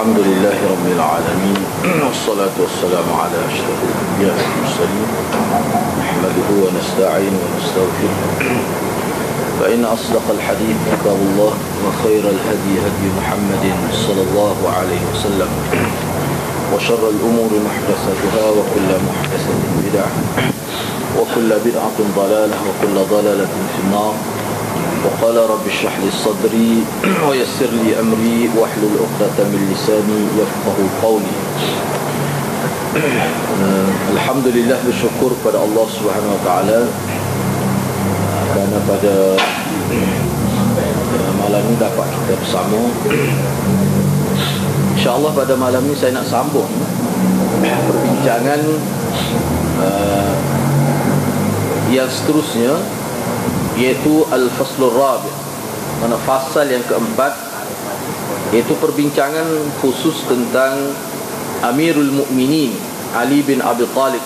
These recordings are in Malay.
الحمد لله رب العالمين والصلاة والسلام على أشرف الأنبياء والمرسلين نحمده ونستعين ونستغفره فإن أصدق الحديث كتاب الله وخير الهدي هدي محمد صلى الله عليه وسلم وشر الأمور محدثاتها وكل محدثة بدعة وكل بدعة ضلالة وكل ضلالة في النار. وقال رب اشرح لي صدري ويسر لي أمري واحلل عقدة من لساني يفقهوا قولي. Alhamdulillah, bersyukur kepada Allah Subhanahu wa taala kerana pada malam ini dapat kita bersama. InsyaAllah pada malam ini saya nak sambung perbincangan yang seterusnya, iaitu Al-Faslur Rabi', mana fasal yang keempat, iaitu perbincangan khusus tentang Amirul Mukminin Ali bin Abi Talib.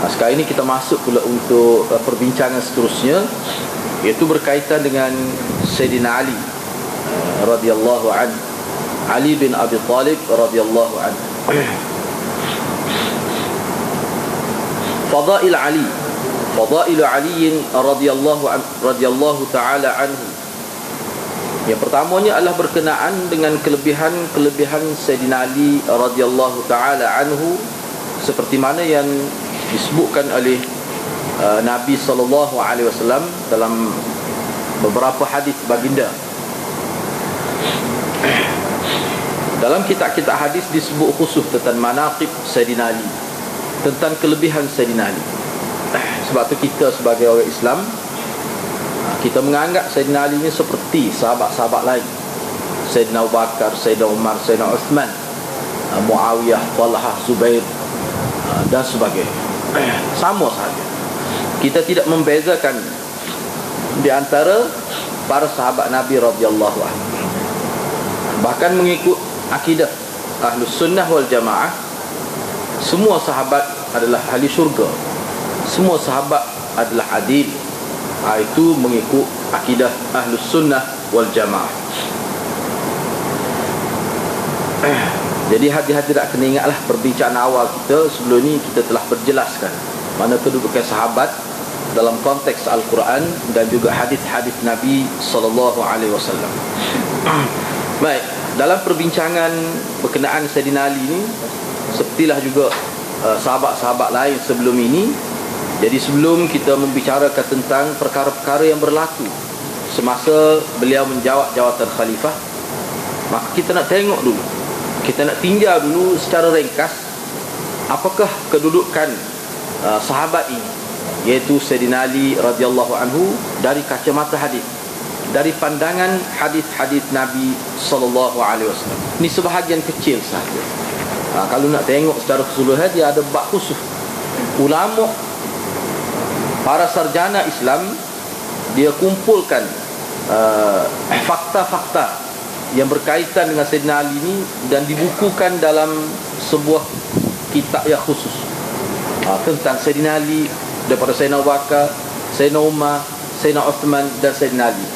Sekarang ini kita masuk pula untuk perbincangan seterusnya, iaitu berkaitan dengan Sayyidina Ali radhiyallahu anhu, Ali bin Abi Talib radhiyallahu anhu. Fadail Ali, Fadail Ali radhiyallahu ta'ala anhu. Yang pertamanya adalah berkenaan dengan kelebihan Sayyidina Ali radhiyallahu ta'ala anhu, seperti mana yang disebutkan oleh Nabi sallallahu alaihi wasallam dalam beberapa hadis baginda. Dalam kitab-kitab hadis disebut khusus tentang manaqib Sayyidina Ali, tentang kelebihan Sayyidina Ali. Sebab tu kita sebagai orang Islam, kita menganggap Sayyidina Ali ini seperti sahabat-sahabat lain, Sayyidina Abu Bakar, Sayyidina Umar, Sayyidina Uthman, Muawiyah, Talhah, Zubair dan sebagainya. Sama sahaja. Kita tidak membezakan di antara para sahabat Nabi radhiyallahu anhu. Bahkan mengikut akidah Ahlus Sunnah wal Jamaah, semua sahabat adalah ahli syurga, semua sahabat adalah adil. Itu mengikut akidah Ahlus Sunnah wal Jamaah. Jadi hati-hati tak kena ingatlah perbincangan awal kita sebelum ni kita telah berjelaskan mana kedudukan sahabat dalam konteks Al-Quran dan juga hadis-hadis Nabi sallallahu alaihi wasallam. Baik, dalam perbincangan berkenaan Sayyidina Ali ni, sepertilah juga sahabat-sahabat lain sebelum ini. Jadi sebelum kita membicarakan tentang perkara-perkara yang berlaku semasa beliau menjawab jawatan khalifah, maka kita nak tengok dulu, kita nak tinjau dulu secara ringkas apakah kedudukan sahabat ini, iaitu Sayyidina Ali radhiyallahu anhu, dari kacamata hadis, dari pandangan hadis-hadis Nabi sallallahu alaihi wasallam. Ini sebahagian kecil sahaja. Kalau nak tengok secara keseluruhan, dia ada bab khusus. Ulama, para sarjana Islam, dia kumpulkan fakta-fakta yang berkaitan dengan Sayyidina Ali ini dan dibukukan dalam sebuah kitab yang khusus tentang Sayyidina Ali, daripada Sayyidina Abu Bakar, Sayyidina Umar, Sayyidina Uthman dan Sayyidina Ali.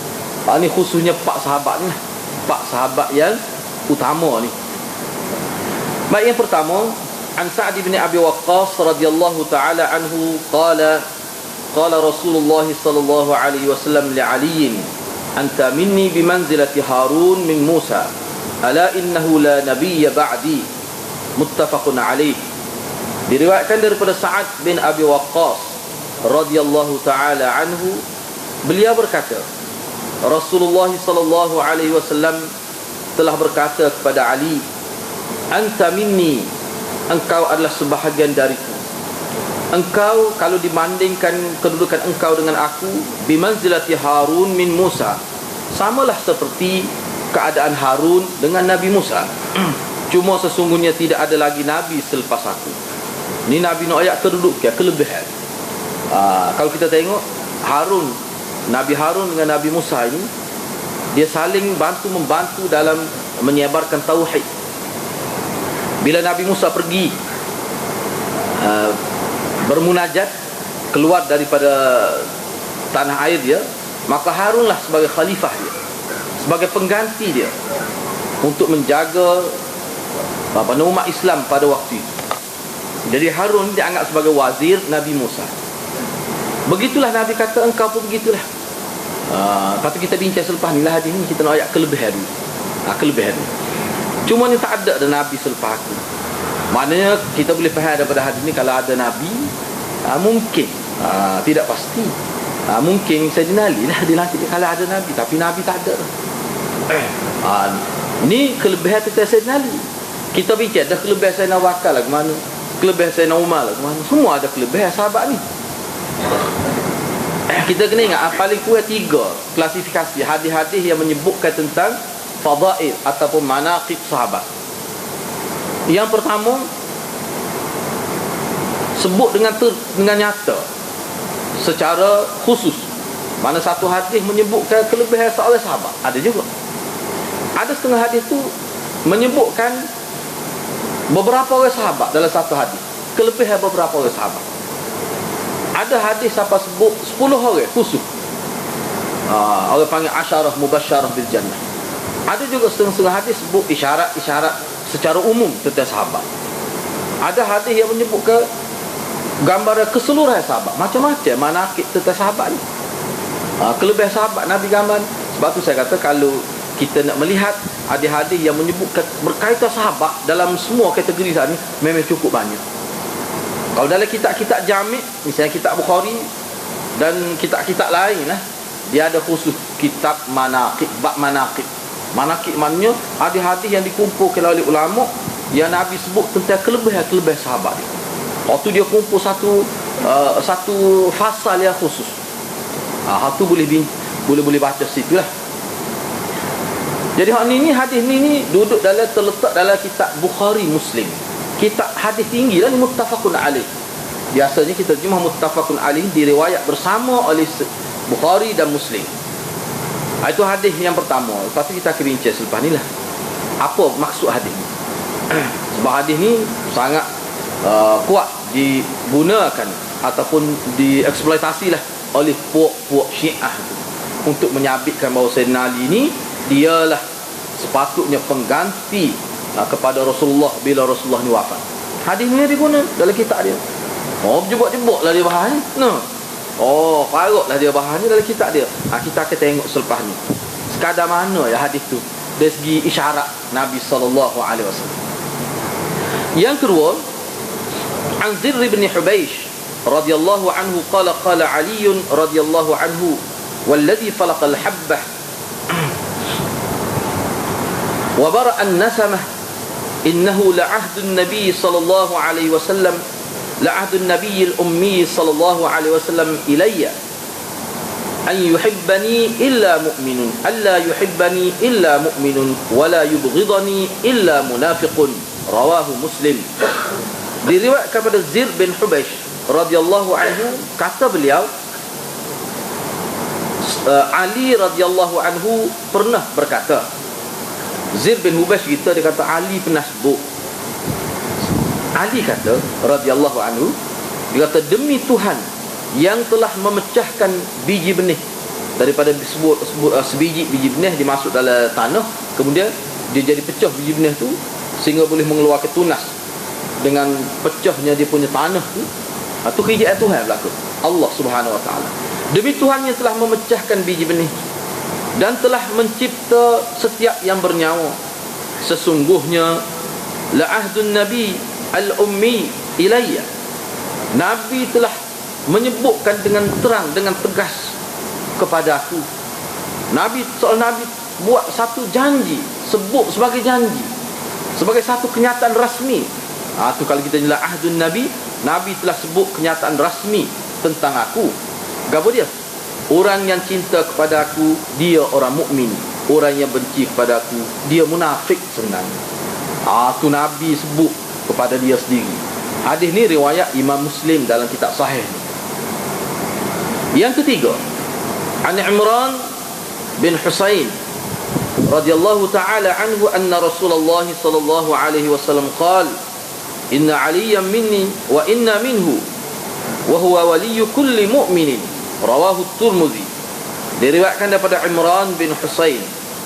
Ini khususnya 4 sahabat ni, 4 sahabat yang utama ni. Baik, yang pertama, an Sa'd bin Abi Waqqas radhiyallahu ta'ala anhu qala Rasulullah sallallahu alaihi wasallam li Ali, anta minni bimanzilati Harun min Musa, ala innahu la nabiyya ba'di, muttafaqun alaih. Diriwayatkan daripada Sa'ad bin Abi Waqqas radhiyallahu ta'ala anhu, beliau berkata, Rasulullah sallallahu alaihi wasallam telah berkata kepada Ali, anta minni, engkau adalah sebahagian dariku. Engkau, kalau dibandingkan kedudukan engkau dengan aku, bimanzilati Harun min Musa, samalah seperti keadaan Harun dengan Nabi Musa. Cuma sesungguhnya tidak ada lagi Nabi selepas aku. Ini Nabi nak ayat kedudukan, kelebihan. Kalau kita tengok Harun, Nabi Harun dengan Nabi Musa ini, dia saling bantu-membantu dalam menyebarkan tauhid. Bila Nabi Musa pergi bermunajat keluar daripada tanah air dia, maka Harunlah sebagai khalifah dia, sebagai pengganti dia. untuk menjaga umat Islam pada waktu itu. Jadi Harun dianggap sebagai wazir Nabi Musa. Begitulah Nabi kata, engkau pun begitulah. Lepas tu kita bincang selepas ni lah hadis ni, kita nak ayat kelebihan dulu. Kelebihan ni cuma ni tak ada Nabi selepas aku. Maknanya kita boleh faham daripada hadis ni, kalau ada Nabi, mungkin, tidak pasti, mungkin Sayyidina Ali lah dilantik kalau ada Nabi. Tapi Nabi tak ada. Ni kelebihan tentang Sayyidina Ali. Kita bincang dah kelebihan Sayyidina Bakar lah ke mana, kelebihan Sayyidina Umar lah ke mana. Semua ada kelebihan sahabat ni. Kita kena ingat paling kurang 3 klasifikasi hadis-hadis yang menyebutkan tentang fadail ataupun manaqib sahabat. Yang pertama, sebut dengan nyata secara khusus. Mana satu hadis menyebutkan kelebihan seorang sahabat, ada juga. Ada setengah hadis tu menyebutkan beberapa orang sahabat dalam satu hadis, kelebihan beberapa orang sahabat. Ada hadis sampai sebut 10 orang khusus. Orang panggil asyarah mubasyarah bil jannah. Ada juga setengah-setengah hadis sebut isyarat-isyarat secara umum tentang sahabat. Ada hadis yang menyebutkan gambaran keseluruhan sahabat, macam-macam manaqib tentang sahabat ni. Kelebihan sahabat Nabi gambar. Sebab tu saya kata, kalau kita nak melihat hadis-hadis yang menyebutkan berkaitan sahabat dalam semua kategori sahabat ni, memang cukup banyak. Kalau dalam kitab-kitab jami', misalnya kitab Bukhari dan kitab-kitab lain lah, dia ada khusus kitab manaqib, bab manaqib. Manaqib maknanya hadis-hadis yang dikumpulkan oleh ulama yang Nabi sebut tentang kelebihan-kelebihan sahabat dia. Waktu dia kumpul satu fasal yang khusus. Itu boleh baca situ lah. Jadi hadis ni duduk terletak dalam kitab Bukhari Muslim. Kitab hadis tinggi lah ni, muttafaqun alaih. Biasanya kita terjemah muttafaqun alaih, diriwayat bersama oleh Bukhari dan Muslim. Itu hadis yang pertama. Lepas tu kita akan bincang selepas ni lah, apa maksud hadis ni. Sebab hadis ni sangat kuat digunakan ataupun dieksploitasi lah oleh puak-puak Syiah tu, untuk menyabitkan bahawa Sayyidina Ali ni dialah sepatutnya pengganti kepada Rasulullah bila Rasulullah ni wafat. Hadis ni diguna dalam kitab dia. Jebuk-jebuk lah dia bahas ni. Parut lah dia bahas ni dalam kitab dia. Kita akan tengok selepas ni sekadar mana ya hadis tu dari segi isyarat Nabi SAW. Yang kedua, an Zir bin Hubaish radhiyallahu anhu qala Ali radhiyallahu anhu walladhi falaqa al-habbah wa bara'a an-nasamah innahu la'ahdu an-nabiy sallallahu alaihi wasallam la'ahdu an-nabiy al-ummi sallallahu alaihi wasallam ilayya an yuhibbani illa mu'minun alla yuhibbani illa mu'minun wa la yubghidani illa munafiqun. Rawahu Muslim. Diriwayatkan kepada Zir bin Hubaish radhiyallahu anhu, kata beliau, Ali radhiyallahu anhu pernah berkata. Zir bin Hubaish kita, dia kata Ali pernah sebut. Ali kata radhiyallahu anhu, dia kata, demi Tuhan yang telah memecahkan biji benih daripada sebiji biji benih dimasuk dalam tanah, kemudian dia jadi pecah biji benih tu sehingga boleh mengeluarkan tunas dengan pecahnya dia punya tanah tu. Itu kerjaan Tuhan berlaku, Allah Subhanahu Wa Taala. Demi Tuhan yang telah memecahkan biji benih dan telah mencipta setiap yang bernyawa, sesungguhnya la'ahdun nabi al-ummi ilayya, Nabi telah menyebutkan dengan terang, dengan tegas kepada aku. Nabi buat satu janji, sebut sebagai janji, sebagai satu kenyataan rasmi. Tu kalau kita jelas ahdun nabi, Nabi telah sebut kenyataan rasmi tentang aku. Apa dia? Orang yang cinta kepada aku, dia orang mukmin. Orang yang benci kepada aku, dia munafik sebenarnya. Tu Nabi sebut kepada dia sendiri. Hadis ni riwayat Imam Muslim dalam kitab Sahih. Yang ketiga, an Imran bin Husain radhiyallahu ta'ala anhu anna Rasulullah sallallahu alaihi wasallam qala inna aliyan minni wa inna minhu wa huwa waliyyu kulli mu'minin. Rawahu Tirmidzi. Diriwayatkan daripada Imran bin Husain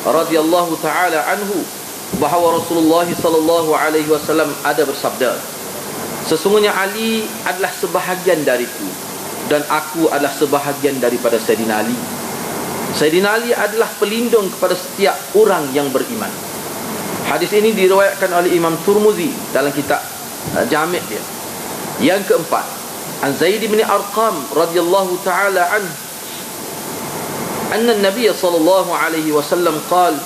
radhiyallahu ta'ala anhu, bahawa Rasulullah sallallahu alaihi wasallam ada bersabda, sesungguhnya Ali adalah sebahagian dariku dan aku adalah sebahagian daripada Sayyidina Ali. Sayyidina Ali adalah pelindung kepada setiap orang yang beriman. Hadis ini diriwayatkan oleh Imam Tirmizi dalam kitab Jami' dia. Yang keempat, an Zaid bin Arqam radhiyallahu taala anhu anna an-nabiy sallallahu alaihi wasallam qala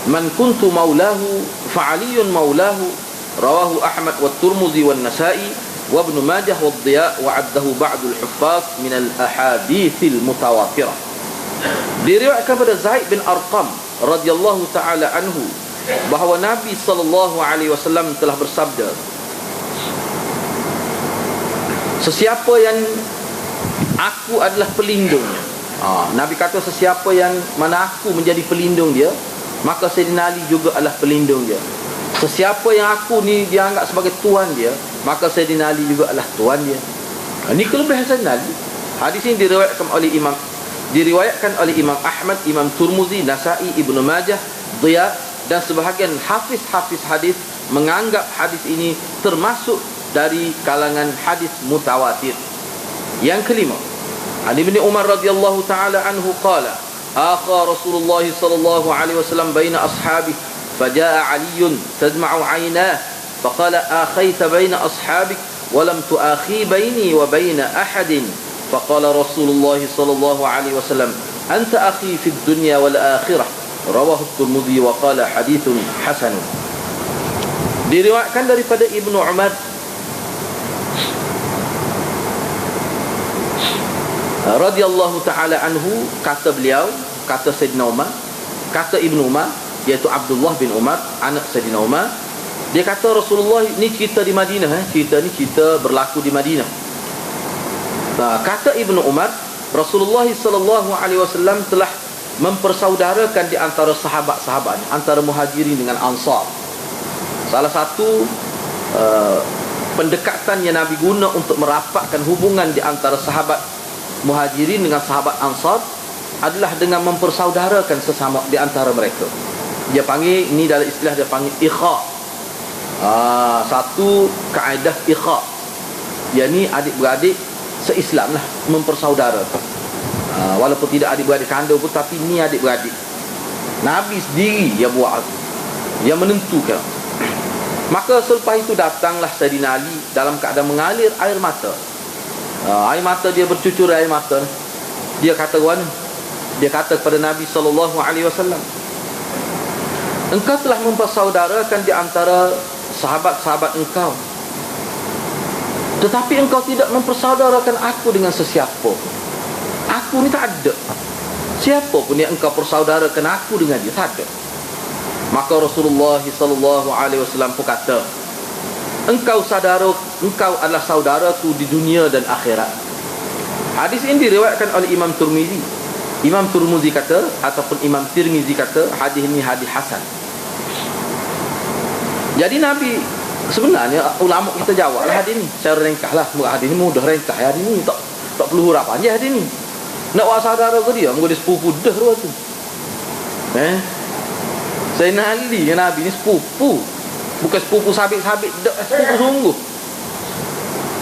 man kuntu maulahu fa aliyun maulahu, rawahu Ahmad wa Tirmizi wa Nasa'i wa Ibn Majah wa Dhiya wa addahu ba'dul huffaz min al-ahadithil mutawatirah. Diriwayatkan pada Zaid bin Arqam radhiyallahu taala anhu bahawa Nabi sallallahu alaihi wasallam telah bersabda, sesiapa yang aku adalah pelindungnya. Nabi kata sesiapa yang mana aku menjadi pelindung dia, maka Sayyidina Ali juga adalah pelindung dia. Sesiapa yang aku ni dia anggap sebagai tuan dia, maka Sayyidina Ali juga adalah tuan dia. Ini kelebihan Sayyidina Ali. Hadis ini diriwayatkan oleh Imam Ahmad, Imam Tirmizi, Nasa'i, Ibn Majah, Dhiya, dan sebahagian hafiz hadis menganggap hadis ini termasuk dari kalangan hadis mutawatir. Yang kelima, Ali bin Umar radhiyallahu taala anhu qala, akha Rasulullah sallallahu alaihi wasallam baina ashabihi فجاء علي تدمع عيناه فقال آخيت بين أصحابك ولم تؤاخي بيني وبين أحد فقال رسول الله صلى الله عليه وسلم أنت أخي في الدنيا والآخرة، رواه الترمذي وقال حديث حسن. Diriwayatkan daripada Ibnu Umar radhiyallahu taala anhu, kata beliau, kata Sayyidina Umar, kata Ibnu Umar, iaitu Abdullah bin Umar, anak Sayyidina Umar, dia kata Rasulullah ni cerita di Madinah, cerita ni cerita berlaku di Madinah. Kata Ibnu Umar, Rasulullah sallallahu alaihi wasallam telah mempersaudarakan di antara sahabat-sahabat, antara Muhajirin dengan Ansar. Salah satu pendekatan yang Nabi guna untuk merapatkan hubungan di antara sahabat Muhajirin dengan sahabat Ansar adalah dengan mempersaudarakan sesama di antara mereka. Dia panggil, ini dalam istilah dia panggil ikha. Satu kaedah ikha, yakni adik-beradik se-Islam lah, mempersaudarakan. Walaupun tidak adik-beradik kandung pun, tapi ni adik-beradik. Nabi sendiri yang buat itu, yang menentukan. Maka selepas itu datanglah Sayyidina Ali dalam keadaan mengalir air mata. Air mata dia bercucur air mata. Dia kata mana? Dia kata kepada Nabi sallallahu alaihi wasallam, engkau telah mempersaudarakan di antara sahabat-sahabat engkau, tetapi engkau tidak mempersaudarakan aku dengan sesiapa. Aku ni tak ada. Siapa pun yang engkau persaudarakan aku dengan dia, tak ada. Maka Rasulullah sallallahu alaihi wasallam pun kata, engkau adalah saudaraku di dunia dan akhirat. Hadis ini diriwayatkan oleh Imam Tirmizi. Imam Tirmizi kata, ataupun Imam Tirmizi kata, hadis ini hadis hasan. Jadi Nabi, sebenarnya ulama kita jawablah hadis ni secara ringkaslah. Hadis ni mudah ringkas, hadis ni tak perlu huruf panjang hadis ni. Nak buat saudara ke dia, mungkin dia sepupu dah tu. Sayyidina Ali dengan Nabi ni sepupu, bukan sepupu sabit-sabit, dah sepupu sungguh.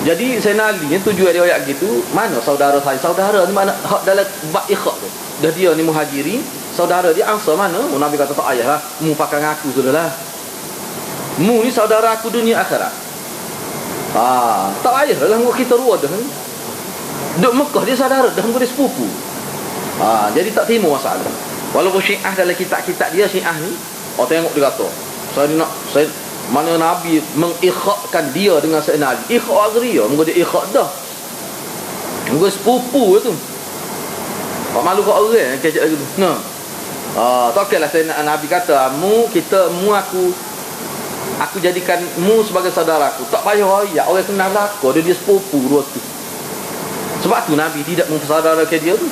Jadi Sayyidina Ali ni tujuan dia ayat gitu, mana saudara saya? Saudara ni mana hak dalam bab ikhak tu. Dah dia ni Muhajirin, saudara dia Ansar mana? Nabi kata tak payahlah, mu pakai aku sudahlah. Mu ni saudara aku dunia akhirat. Tak payahlah kita dua dah ni. Duk Mekah dia saudara, dah dia sepupu. Jadi tak timbul masalah. Walaupun Syiah dalam kitab-kitab dia, Syiah ni, tengok dia kata, saya mana Nabi mengikhakkan dia dengan Sayyidina Ali. Ikhak agriya, mungkin dia ikhak dah. Mungkin sepupu tu. Malu kat orang kecek lagi tu. Tak okeylah Sayyidina Nabi kata, aku jadikan mu sebagai saudaraku. Tak payah orang kenal aku, dia sepupu dua tu. Sebab tu Nabi tidak mempersaudarakan dia tu.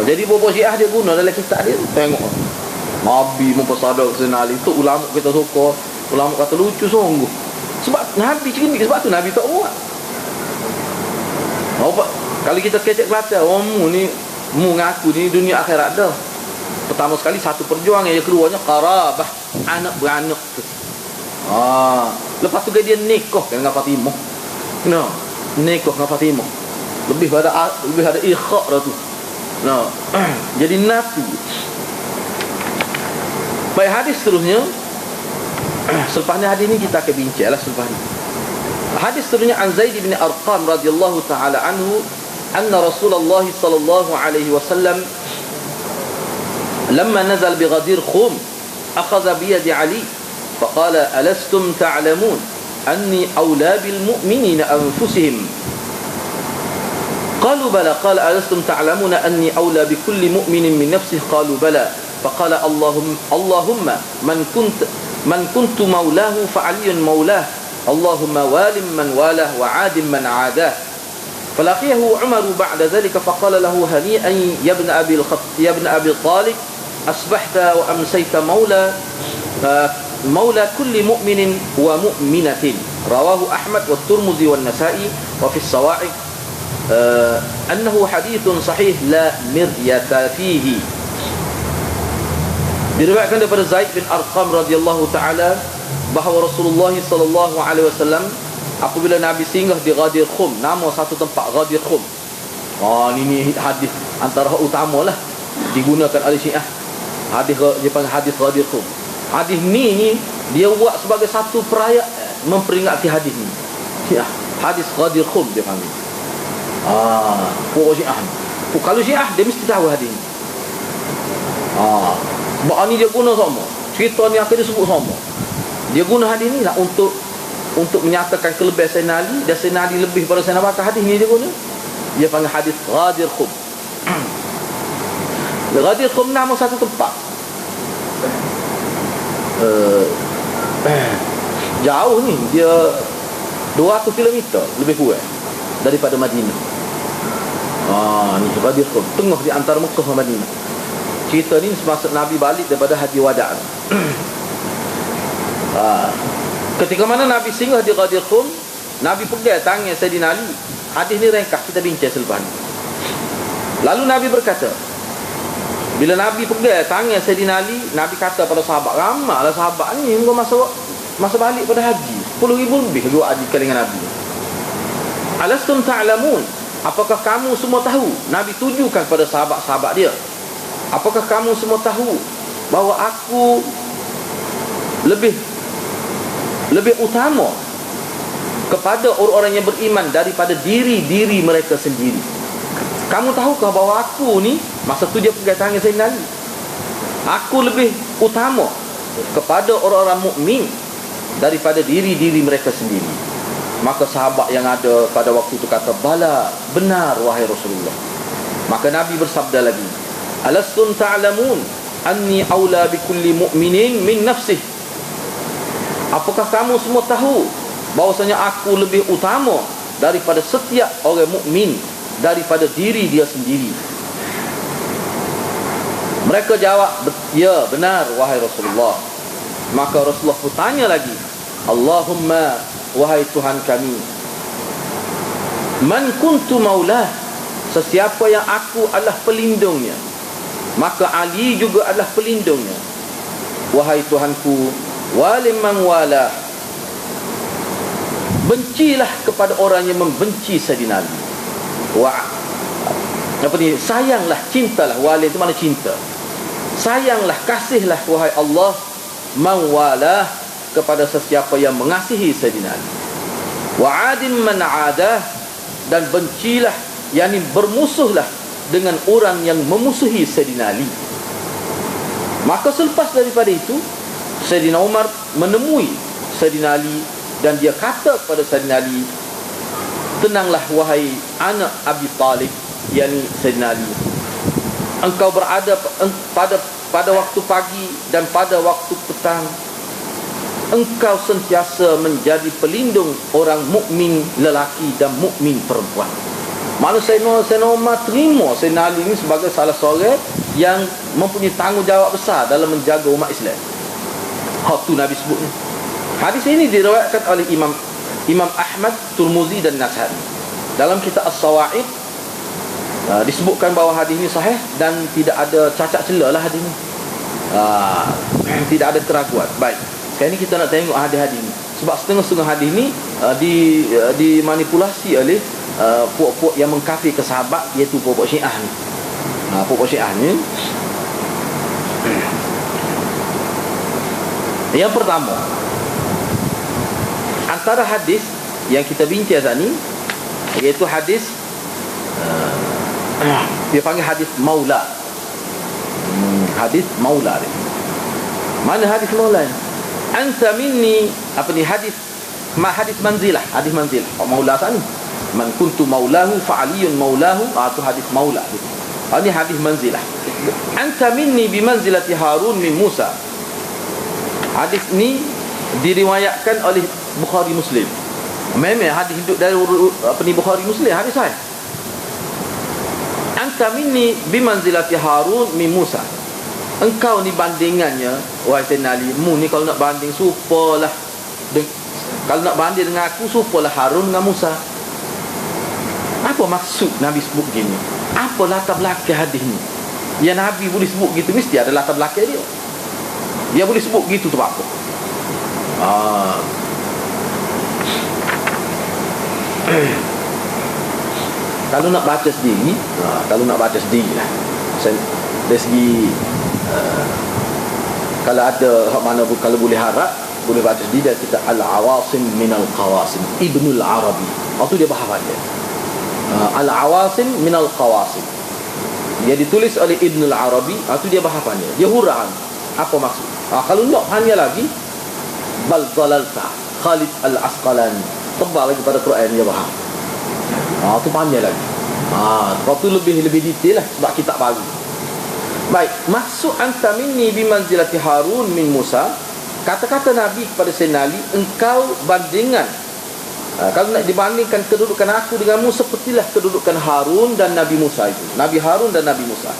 Jadi beberapa Syiah dia guna dalam kitab dia tu. Tengok Nabi mempersaudarakan Sayyidina Ali. Tu ulama kita suka. Ulama kata lucu sungguh. Sebab Nabi cerdik, sebab tu Nabi tak buat. Kalau kita kecek Kelantan, mu ngaku ni dunia akhirat dah. Pertama sekali satu perjuangan yang keluarnya qarabah. anak beranak tu. Lepas tu dia nikah dengan Fatimah. No, nikah dengan Fatimah. Lebih ada ikhak dah tu. No. Jadi Nabi. Baik, hadis seterusnya. Selepas ni hadis ni kita akan bincanglah selepas ni. Hadis seterusnya an Zaid bin Arqam radhiyallahu taala anhu anna Rasulullah sallallahu alaihi wasallam lamma nazal bi Ghadir Khum akhadha bi yadi Ali faqala alastum ta'lamun anni awla bil mu'minina anfusihim qalu bala qala alastum ta'lamuna anni awla bi kulli mu'minin min nafsihi qalu bala faqala Allahumma man kuntu maulahu fa aliyun maulah Allahumma walim man walah wa adim man adah falaqiyahu Umar ba'da dhalika faqala lahu hani'an ya ibn Abi Talib asbahta wa amsayta maula kulli mu'minin wa mu'minatin rawahu Ahmad wa Tirmidzi wa Nasa'i wa fi as-sawa'iq annahu hadithun sahih la miryata fihi. Diriwayatkan daripada Zaid bin Arqam radhiyallahu taala bahawa Rasulullah sallallahu alaihi wasallam apabila Nabi singgah di Ghadir Khum, nama satu tempat Ghadir Khum. Ini hadis antara utamalah digunakan oleh Syiah. Hadis dia panggil hadis Ghadir Khum. Hadis ni dia buat sebagai satu perayaan memperingati hadis ni. Syiah, hadis Ghadir Khum dia panggil. Syiah. Kalau Syiah dia mesti tahu hadis ni. Sebab ni dia guna sama. Cerita ni akan disebut sama. Dia guna hadis ni lah untuk menyatakan kelebihan Sayyidina Ali, dan Sayyidina Ali lebih pada Sayyidina Bakar. Hadis ni dia guna. Dia panggil hadis Ghadir Khum. Ghadir Khum nama satu tempat. Jauh ni, dia 200 km lebih kurang daripada Madinah. Ni Ghadir Khum, tengah di antara Mekah dan Madinah. Cerita ni semasa Nabi balik daripada Haji Wada'. Ketika mana Nabi singgah di Ghadir Khum, Nabi pegang tangan Sayyidina Ali. Hadis ni ringkas, kita bincang selepas ni. Lalu Nabi berkata, bila Nabi pegang tangan Sayyidina Ali, Nabi kata pada sahabat, ramailah sahabat ni masa balik pada haji 10,000 lebih dua haji dengan Nabi. Alastum ta'lamun, apakah kamu semua tahu? Nabi tujukan pada sahabat-sahabat dia, apakah kamu semua tahu bahawa aku lebih utama kepada orang-orang yang beriman daripada diri-diri mereka sendiri? Kamu tahukah bahawa aku ni, masa tu dia pegang tangan Sayyidina Ali, aku lebih utama kepada orang-orang mukmin daripada diri-diri mereka sendiri. Maka sahabat yang ada pada waktu itu kata, bala, benar wahai Rasulullah. Maka Nabi bersabda lagi, alastum ta'lamun anni awla bi kulli mu'minin min nafsih. Apakah kamu semua tahu bahwasanya aku lebih utama daripada setiap orang mukmin daripada diri dia sendiri? Mereka jawab, ya benar wahai Rasulullah. Maka Rasulullah pun tanya lagi, Allahumma, wahai Tuhan kami, man kuntu maulah, sesiapa yang aku adalah pelindungnya, maka Ali juga adalah pelindungnya. Wahai Tuhanku, waliman wala, bencilah kepada orang yang membenci Sayyidina Ali. Sayanglah, cintalah. Wali itu mana cinta. Sayanglah, kasihlah wahai Allah, man wala, kepada sesiapa yang mengasihi Sayyidina Ali. Wa adim man adah, dan bencilah, yakni bermusuhlah dengan orang yang memusuhi Sayyidina Ali. Maka selepas daripada itu, Sayyidina Umar menemui Sayyidina Ali dan dia kata kepada Sayyidina Ali, tenanglah wahai anak Abi Talib, yakni Sayyidina Ali, engkau berada pada waktu pagi dan pada waktu petang, engkau sentiasa menjadi pelindung orang mukmin lelaki dan mukmin perempuan. Mana Sayyidina Umar terima Sayyidina Ali ini sebagai salah seorang yang mempunyai tanggungjawab besar dalam menjaga umat Islam. Itu Nabi sebutnya. Hadis ini diriwayatkan oleh Imam Ahmad, Tirmidzi dan Nasa'i. Dalam kitab As-Sawa'iq disebutkan bahawa hadis ini sahih dan tidak ada cacat celah lah hadis ini. Tidak ada keraguan. Baik, sekarang ni kita nak tengok hadis-hadis ni. Sebab setengah-setengah hadis ni dimanipulasi oleh puak-puak yang mengkafir ke sahabat, iaitu puak-puak Syiah ni. Puak-puak Syiah ni. Yang pertama, antara hadis yang kita bincang saat ni, iaitu hadis dia panggil hadis maula. Hadis maula ni. Mana hadis maula ni? Anta minni, apa ni, hadis manzilah, hadis manzilah. Maula saat ni, man kuntu maulahu fa aliyun maulahu, tu hadis maula gitu. Ini hadis manzilah. Anta minni bi manzilati Harun min Musa. Hadis ni diriwayatkan oleh Bukhari Muslim. Memang hadis hidup dari Bukhari Muslim, hadis sahih. Anta minni bi manzilati Harun min Musa. Engkau ni bandingannya, wahai Sayyidina Ali, mu ni kalau nak banding supalah, kalau nak banding dengan aku, supalah Harun dengan Musa. Apa maksud Nabi sebut gini? Apa latar belakang hadis ni? Yang Nabi boleh sebut gitu, mesti ada latar belakang dia. Dia boleh sebut gitu tu apa? Kalau nak baca sendiri, lah. Dari segi kalau ada hak mana, kalau boleh harap, boleh baca sendiri dari kitab Al-Awasim minal Qawasim, Ibnul Arabi. Itu dia bahasan dia. Al-Awasim minal Qawasim. Dia ditulis oleh Ibnul Arabi. Itu dia bahasan dia. Dia huraian apa maksud. Kalau nak hanya lagi, bal dalalta, Khalid Al-Asqalani, tebal lagi pada Quran dia faham. Itu panjang lagi. Lepas tu lebih detail lah, sebab kitab baru. Baik, maksud anta minni bimanzilati Harun min Musa, kata-kata Nabi kepada Sayyidina Ali, engkau bandingan, kalau nak dibandingkan kedudukan aku denganmu, sepertilah kedudukan Harun dan Nabi Musa itu. Nabi Harun dan Nabi Musa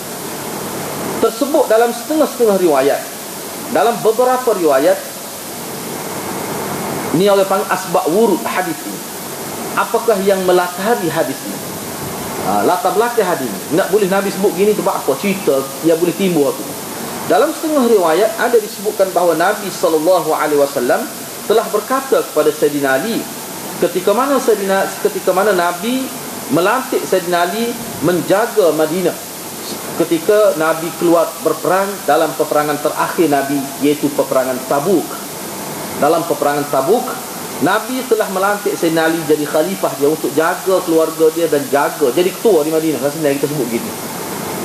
tersebut dalam setengah-setengah riwayat. Dalam beberapa riwayat, ini oleh panggil asbab wurud hadis ini. Apakah yang melatari hadis ini? Latar belakang hadis ini. Nak boleh Nabi sebut gini sebab apa? Cerita yang boleh timbul tu. Dalam setengah riwayat ada disebutkan bahawa Nabi SAW telah berkata kepada Sayyidina Ali ketika mana Nabi melantik Sayyidina Ali menjaga Madinah ketika Nabi keluar berperang dalam peperangan terakhir Nabi, iaitu peperangan Tabuk. Dalam peperangan Tabuk, Nabi telah melantik Sayyidina Ali jadi khalifah dia untuk jaga keluarga dia dan jaga, jadi ketua di Madinah. Rasanya kita sebut gitu.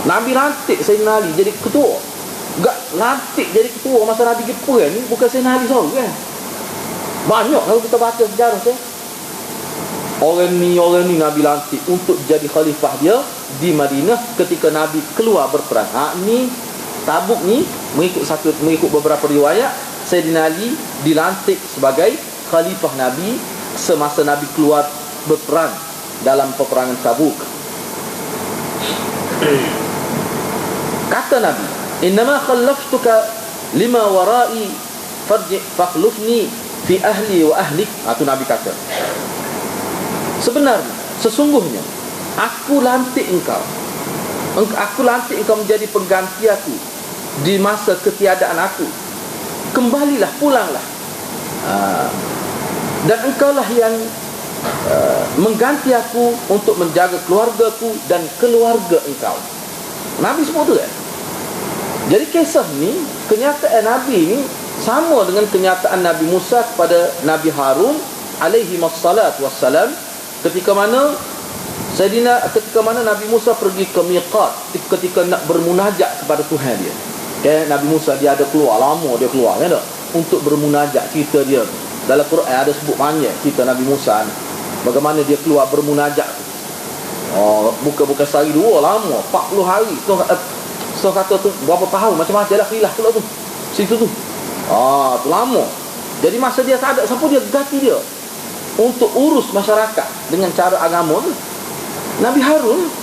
Nabi lantik Sayyidina Ali jadi ketua. Enggak lantik jadi ketua masa Nabi pergi ni bukan Sayyidina Ali seorang kan. Banyak kalau kita baca sejarah tu. Orang ni Nabi lantik untuk jadi khalifah dia di Madinah ketika Nabi keluar berperang. Ni Tabuk ni mengikut beberapa riwayat, Sayyidina Ali dilantik sebagai khalifah Nabi semasa Nabi keluar berperang dalam peperangan Tabuk. Kata Nabi, innama khallaftuka lima warai farji fakhlufni fi ahli wa ahlik. Itu Nabi kata, sebenarnya, sesungguhnya aku lantik engkau menjadi pengganti aku di masa ketiadaan aku. Kembalilah, pulanglah, dan engkaulah yang mengganti aku untuk menjaga keluargaku dan keluarga engkau. Nabi sebut tu kan. Jadi kisah ni, kenyataan Nabi ni sama dengan kenyataan Nabi Musa kepada Nabi Harun alaihi wassalam ketika mana Nabi Musa pergi ke miqat, ketika nak bermunajat kepada Tuhan dia. Nabi Musa dia ada keluar, lama dia keluar kan tak? Untuk bermunajat. Cerita dia dalam Quran ada sebut banyak cerita Nabi Musa ni, bagaimana dia keluar bermunajat tu. Bukan sehari dua, lama 40 hari. So kata tu berapa tahun, macam-macam dah khilaf pula tu. Situ tu. Tu lama. Jadi masa dia tak ada siapa, dia ganti dia untuk urus masyarakat dengan cara agama tu. Nabi Harun.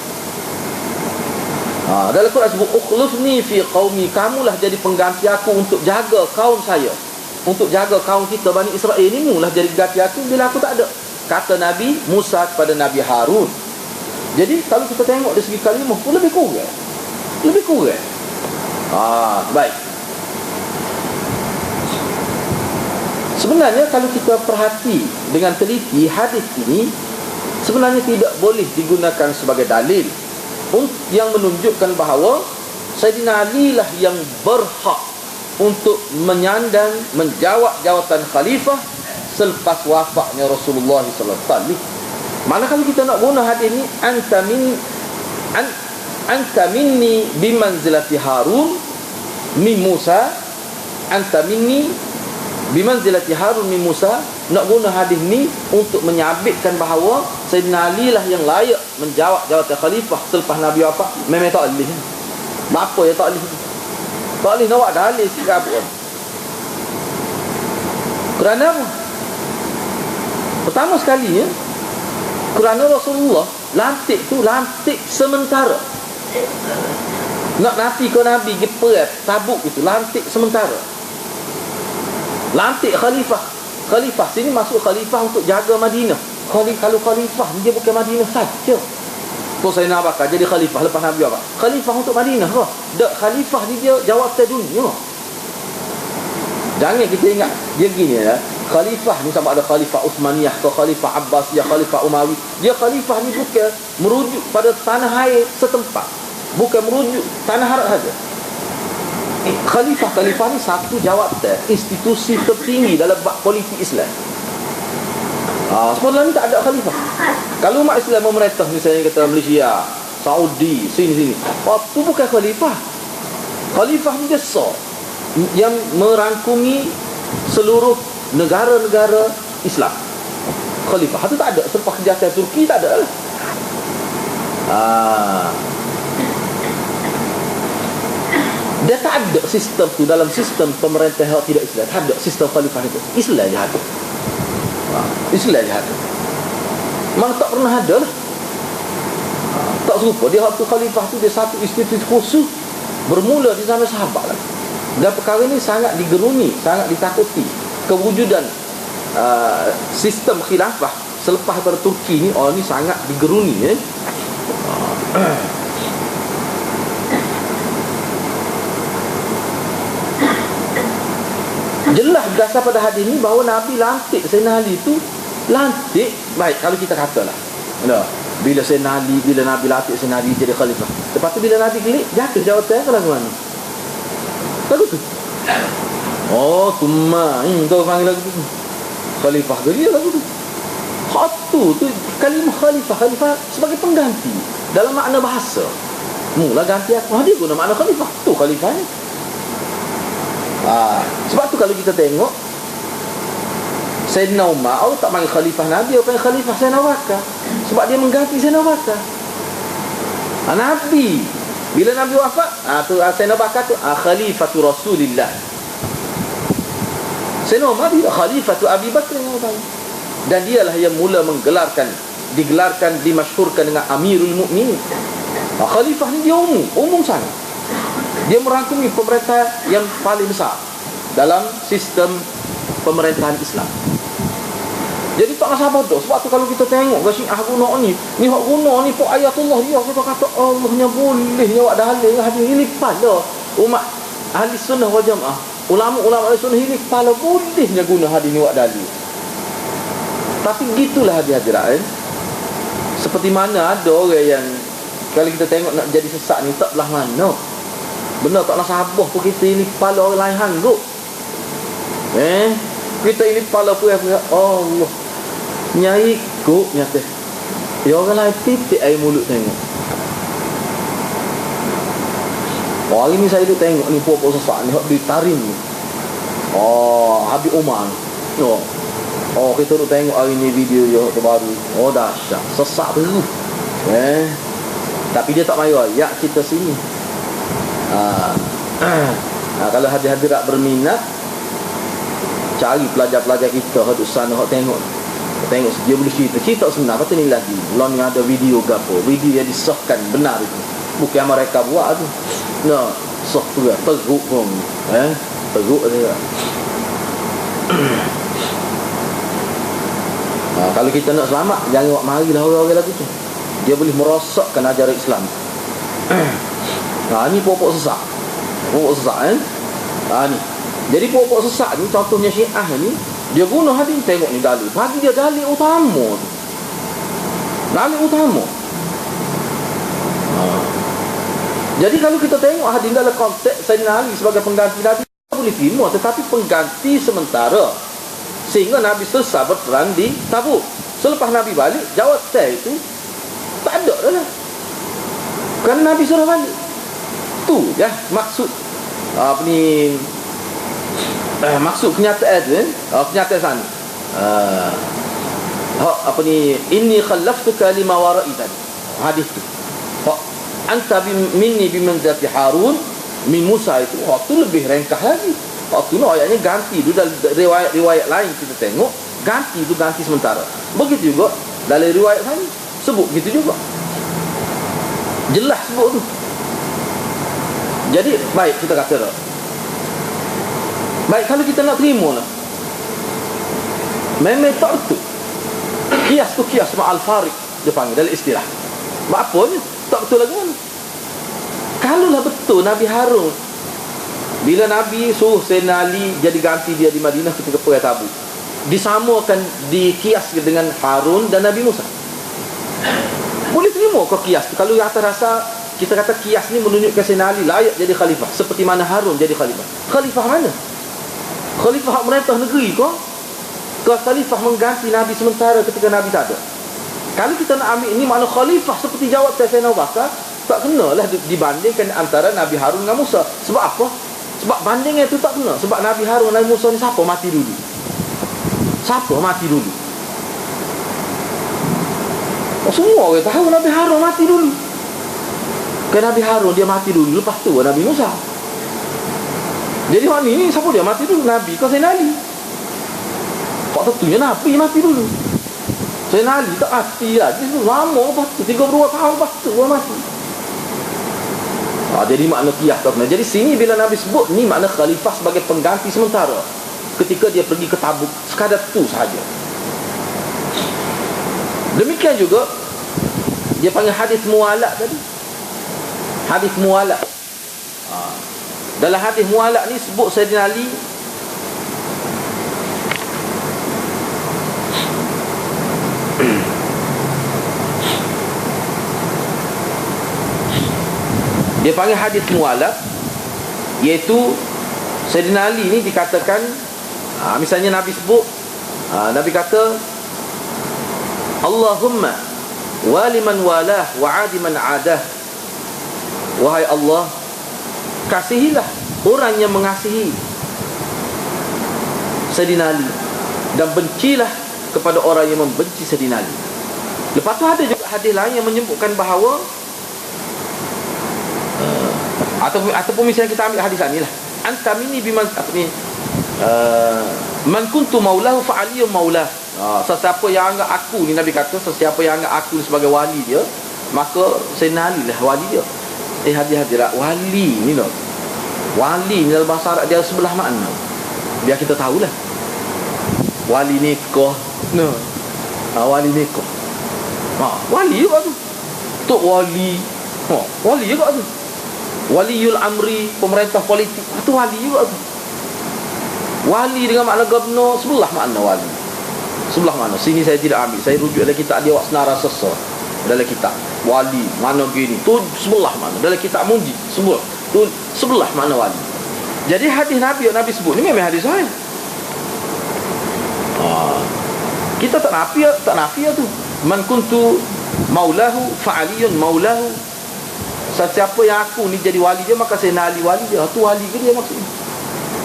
Dalam Quran sebut ukhlufni fi qaumi, kamulah jadi pengganti aku untuk jaga kaum saya, untuk jaga kaum kita Bani Israel ni, mulah jadi ganti aku bila aku tak ada. Kata Nabi Musa kepada Nabi Harun. Jadi kalau kita tengok dari segi kalimah pun lebih kurang. Baik. Sebenarnya kalau kita perhati dengan teliti, hadis ini sebenarnya tidak boleh digunakan sebagai dalil yang menunjukkan bahawa Sayyidina Ali lah yang berhak untuk menyandang, menjawab jawatan khalifah selepas wafatnya Rasulullah sallallahu alaihi wasallam. Mana kalau kita nak guna hadis ni, anta minni bimanzilati Harun min Musa, anta minni bimanzilati Harun min Musa, nak guna hadis ni untuk menyabitkan bahawa Sayyidina Ali lah yang layak menjawab jawatan khalifah selepas Nabi wafat. Memang tak boleh. Apa ya tak boleh? Tak boleh nak buat dalil sikap pun. Kerana apa? Pertama sekali ya, kerana Rasulullah lantik tu lantik sementara. Nak nanti kau Nabi pergi perang Tabuk itu lantik sementara. Lantik khalifah. Khalifah sini masuk khalifah untuk jaga Madinah. Kalau khalifah dia bukan Madinah saja. Kau saya nak bakal jadi khalifah lepas Nabi apa? Khalifah untuk Madinah ke? Tak, khalifah ni dia jawatan dunia. Jangan kita ingat dia gini ya. Khalifah ni sama ada khalifah Uthmaniyah ke khalifah Abbasiyah, khalifah Umawi. Dia khalifah ni bukan merujuk pada tanah air setempat. Bukan merujuk tanah Arab saja. Khalifah ni satu jawatan, institusi tertinggi dalam politik Islam. Semua lain tak ada khalifah. Kalau umat Islam memerintah misalnya kata Malaysia, Saudi, sini. Itu bukan khalifah. Khalifah ni dia yang merangkumi seluruh negara-negara Islam. Khalifah itu tak ada. Selepas kejahatan Turki tak ada lah. Dia tak ada sistem tu dalam sistem pemerintah tidak Islam. Tak ada sistem khalifah itu. Islam je ada. Islam je ada. Memang tak pernah ada lah. Tak serupa. Dia waktu khalifah tu dia satu institusi khusus bermula di zaman sahabat lah. Dan perkara ini sangat digeruni, sangat ditakuti. Kewujudan sistem khilafah selepas daripada Turki ni, ini sangat digeruni Jelas berdasar pada hadis ni bahawa Nabi lantik Sayyidina Ali tu lantik. Baik, kalau kita katalah bila Sayyidina Ali, bila Nabi lantik Sayyidina Ali jadi khalifah, lepas tu bila Nabi kelik jatuh jawatan ke lagu mana? Lagu tu Tumma kau panggil lagu tu khalifah ke dia lagu tu. Khatu tu kalimah khalifah sebagai pengganti dalam makna bahasa. Mula ganti aku, dia guna makna khalifah. Tu khalifah ni. Sebab tu kalau kita tengok Sayyidina Umar, Allah tak panggil khalifah Nabi, Allah panggil khalifah Sayyidina Abu Bakar. Sebab dia mengganti Sayyidina Abu Bakar. Nabi bila Nabi wafat, tu Sayyidina Abu Bakar tu khalifatu Rasulillah. Sayyidina Umar dia khalifatu Abi Bakar. Dan dialah yang mula digelarkan, dimasyhurkan dengan Amirul Mukminin. Khalifah ni dia umum sangat. Dia merangkumi pemerintah yang paling besar dalam sistem pemerintahan Islam. Jadi tak rasa bodoh. Sebab tu kalau kita tengok ke Syiah guna ni hak guna ni pok ayatullah dia, kita kata Allahnya boleh nyawak dalil hadis ini pada umat ahli sunnah wal jamaah. Ulama-ulama ahli sunnah ini kepala bolehnya guna hadis ni buat dalil. Tapi gitulah hadirin. Seperti mana ada orang yang kalau kita tengok nak jadi sesat ni tak belah mana. Benar tak nak sabar pun kita ini kepala orang lain hanggup. Kita ini kepala pun Allah nyai kuk nyata. Ya orang lain titik air mulut tengok. Hari ni saya duduk tengok ni puak-puak sesat ni hak ditarim ni. Habib Umar. Kita duduk tengok hari ni video dia terbaru. Dahsyat. Sesat tu. Tapi dia tak mahu ayat kita sini. Kalau hadirat berminat, cari pelajar-pelajar kita duduk sana, tengok dia boleh cerita sebenar. Lepas ni lagi belum ni ada video ke apa, video yang disahkan benar itu, bukan mereka buat tu. Sah tu lah, teruk pun teruk dia. Kalau kita nak selamat, jangan buat marilah orang-orang lagu tu. Dia boleh merosakkan ajaran Islam. Ni pokok sesak ni. Jadi pokok sesak ni contohnya Syiah ni, Dia guna hadis, tengok ni dalil. Bagi dia dalil utama tu. Dalil utama. Jadi kalau kita tengok hadis dalam konteks Sayyidina Ali sebagai pengganti Nabi, boleh terima, tetapi pengganti sementara, sehingga Nabi selesai berperang di Tabuk. Selepas Nabi balik, jawab saya itu tak ada dah lah, kerana Nabi suruh balik. Tu ya maksud apa ni, maksud kenyataan tu kenyataan sana. Apa ni, inni khallaftuka lima wara'i tadi, hadis tu. Anta minni bimanzati Harun min Musa, itu waktu lebih ringkas lagi. Waktu tu ayatnya ganti tu, dalam riwayat lain kita tengok ganti tu, ganti sementara. Begitu juga dalam riwayat lain sebut begitu juga, jelas sebut tu. Jadi baik, kita kata dah, baik kalau kita nak terima lah, memang tak betul. Kias tu kias ma'al farik dia panggil dalam istilah. Apa ni? Tak betul lagi mana? Kalaulah betul Nabi Harun, bila Nabi suruh Sayyidina Ali jadi ganti dia di Madinah ketika perang Tabuk, disamakan, dikias dengan Harun dan Nabi Musa, boleh terima kau kias tu? Kalau atas rasa kita kata kias ni menunjukkan Sayyidina Ali layak jadi khalifah, seperti mana Harun jadi khalifah. Khalifah mana? Khalifah merintah negeri kau? Kau khalifah mengganti Nabi sementara ketika Nabi tak ada. Kalau kita nak ambil ini makna khalifah seperti jawab Sayyidina Abu Bakar, tak kenalah dibandingkan antara Nabi Harun dengan Musa. Sebab apa? Sebab bandingnya itu tak kena. Sebab Nabi Harun dan Musa ni siapa mati dulu? Siapa mati dulu? Semua orang tahu Nabi Harun mati dulu. Kan Nabi Harun dia mati dulu, lepas tu Nabi Musa. Jadi orang ni siapa dia mati dulu? Nabi ke Sayyidina Ali? Kok tentunya Nabi mati dulu. Sayyidina Ali tak mati lah. Dia lama lepas tu, 32 tahun lepas tu orang mati. Jadi makna qiyas tak benar. Jadi sini bila Nabi sebut ni makna khalifah sebagai pengganti sementara ketika dia pergi ke Tabuk, sekadar tu sahaja. Demikian juga dia panggil hadis muwalak tadi. Hadis muwalak. Dalam hadis muwalak ni sebut Sayyidina Ali dia panggil hadis muwalak, iaitu Sayyidina Ali ni dikatakan, misalnya Nabi sebut, Nabi kata, Allahumma waliman walah wa adiman adah. Wahai Allah, kasihilah orang yang mengasihi Sayyidina Ali, dan bencilah kepada orang yang membenci Sayyidina Ali. Lepas tu ada juga hadis lain yang menyebutkan bahawa ataupun misalnya kita ambil hadis ni lah, anta minni biman man kuntu maulahu fa aliyun maulah. Sesiapa yang anggap aku ni, Nabi kata sesiapa yang anggap aku sebagai wali dia, maka Sayyidina Ali lah wali dia. Hadirat wali ni lah, wali ni dalam bahasa Arab dia sebelah makna. Biar kita tahulah, wali nikah no. Wali nikah, wali juga tu. Tok wali, wali juga tu. Waliul amri, pemerintah politik, itu wali juga tu. Wali dengan makna gubernur, sebelah makna wali. Sebelah makna. Sini saya tidak ambil, saya rujuk dalam kitab dia Wasnara Sesa. Dalam kitab wali mana gini, tu sebelah makna. Dalam kitab Munji sebut tu sebelah makna wali. Jadi hadis Nabi yang Nabi sebut ni memang hadis sahih. Kita tak nafi tu. Man kuntu maulahu fa aliyun maulahu. Sesiapa yang aku ni jadi wali dia, maka Sayyidina Ali wali dia. Tu wali ke dia maksudnya?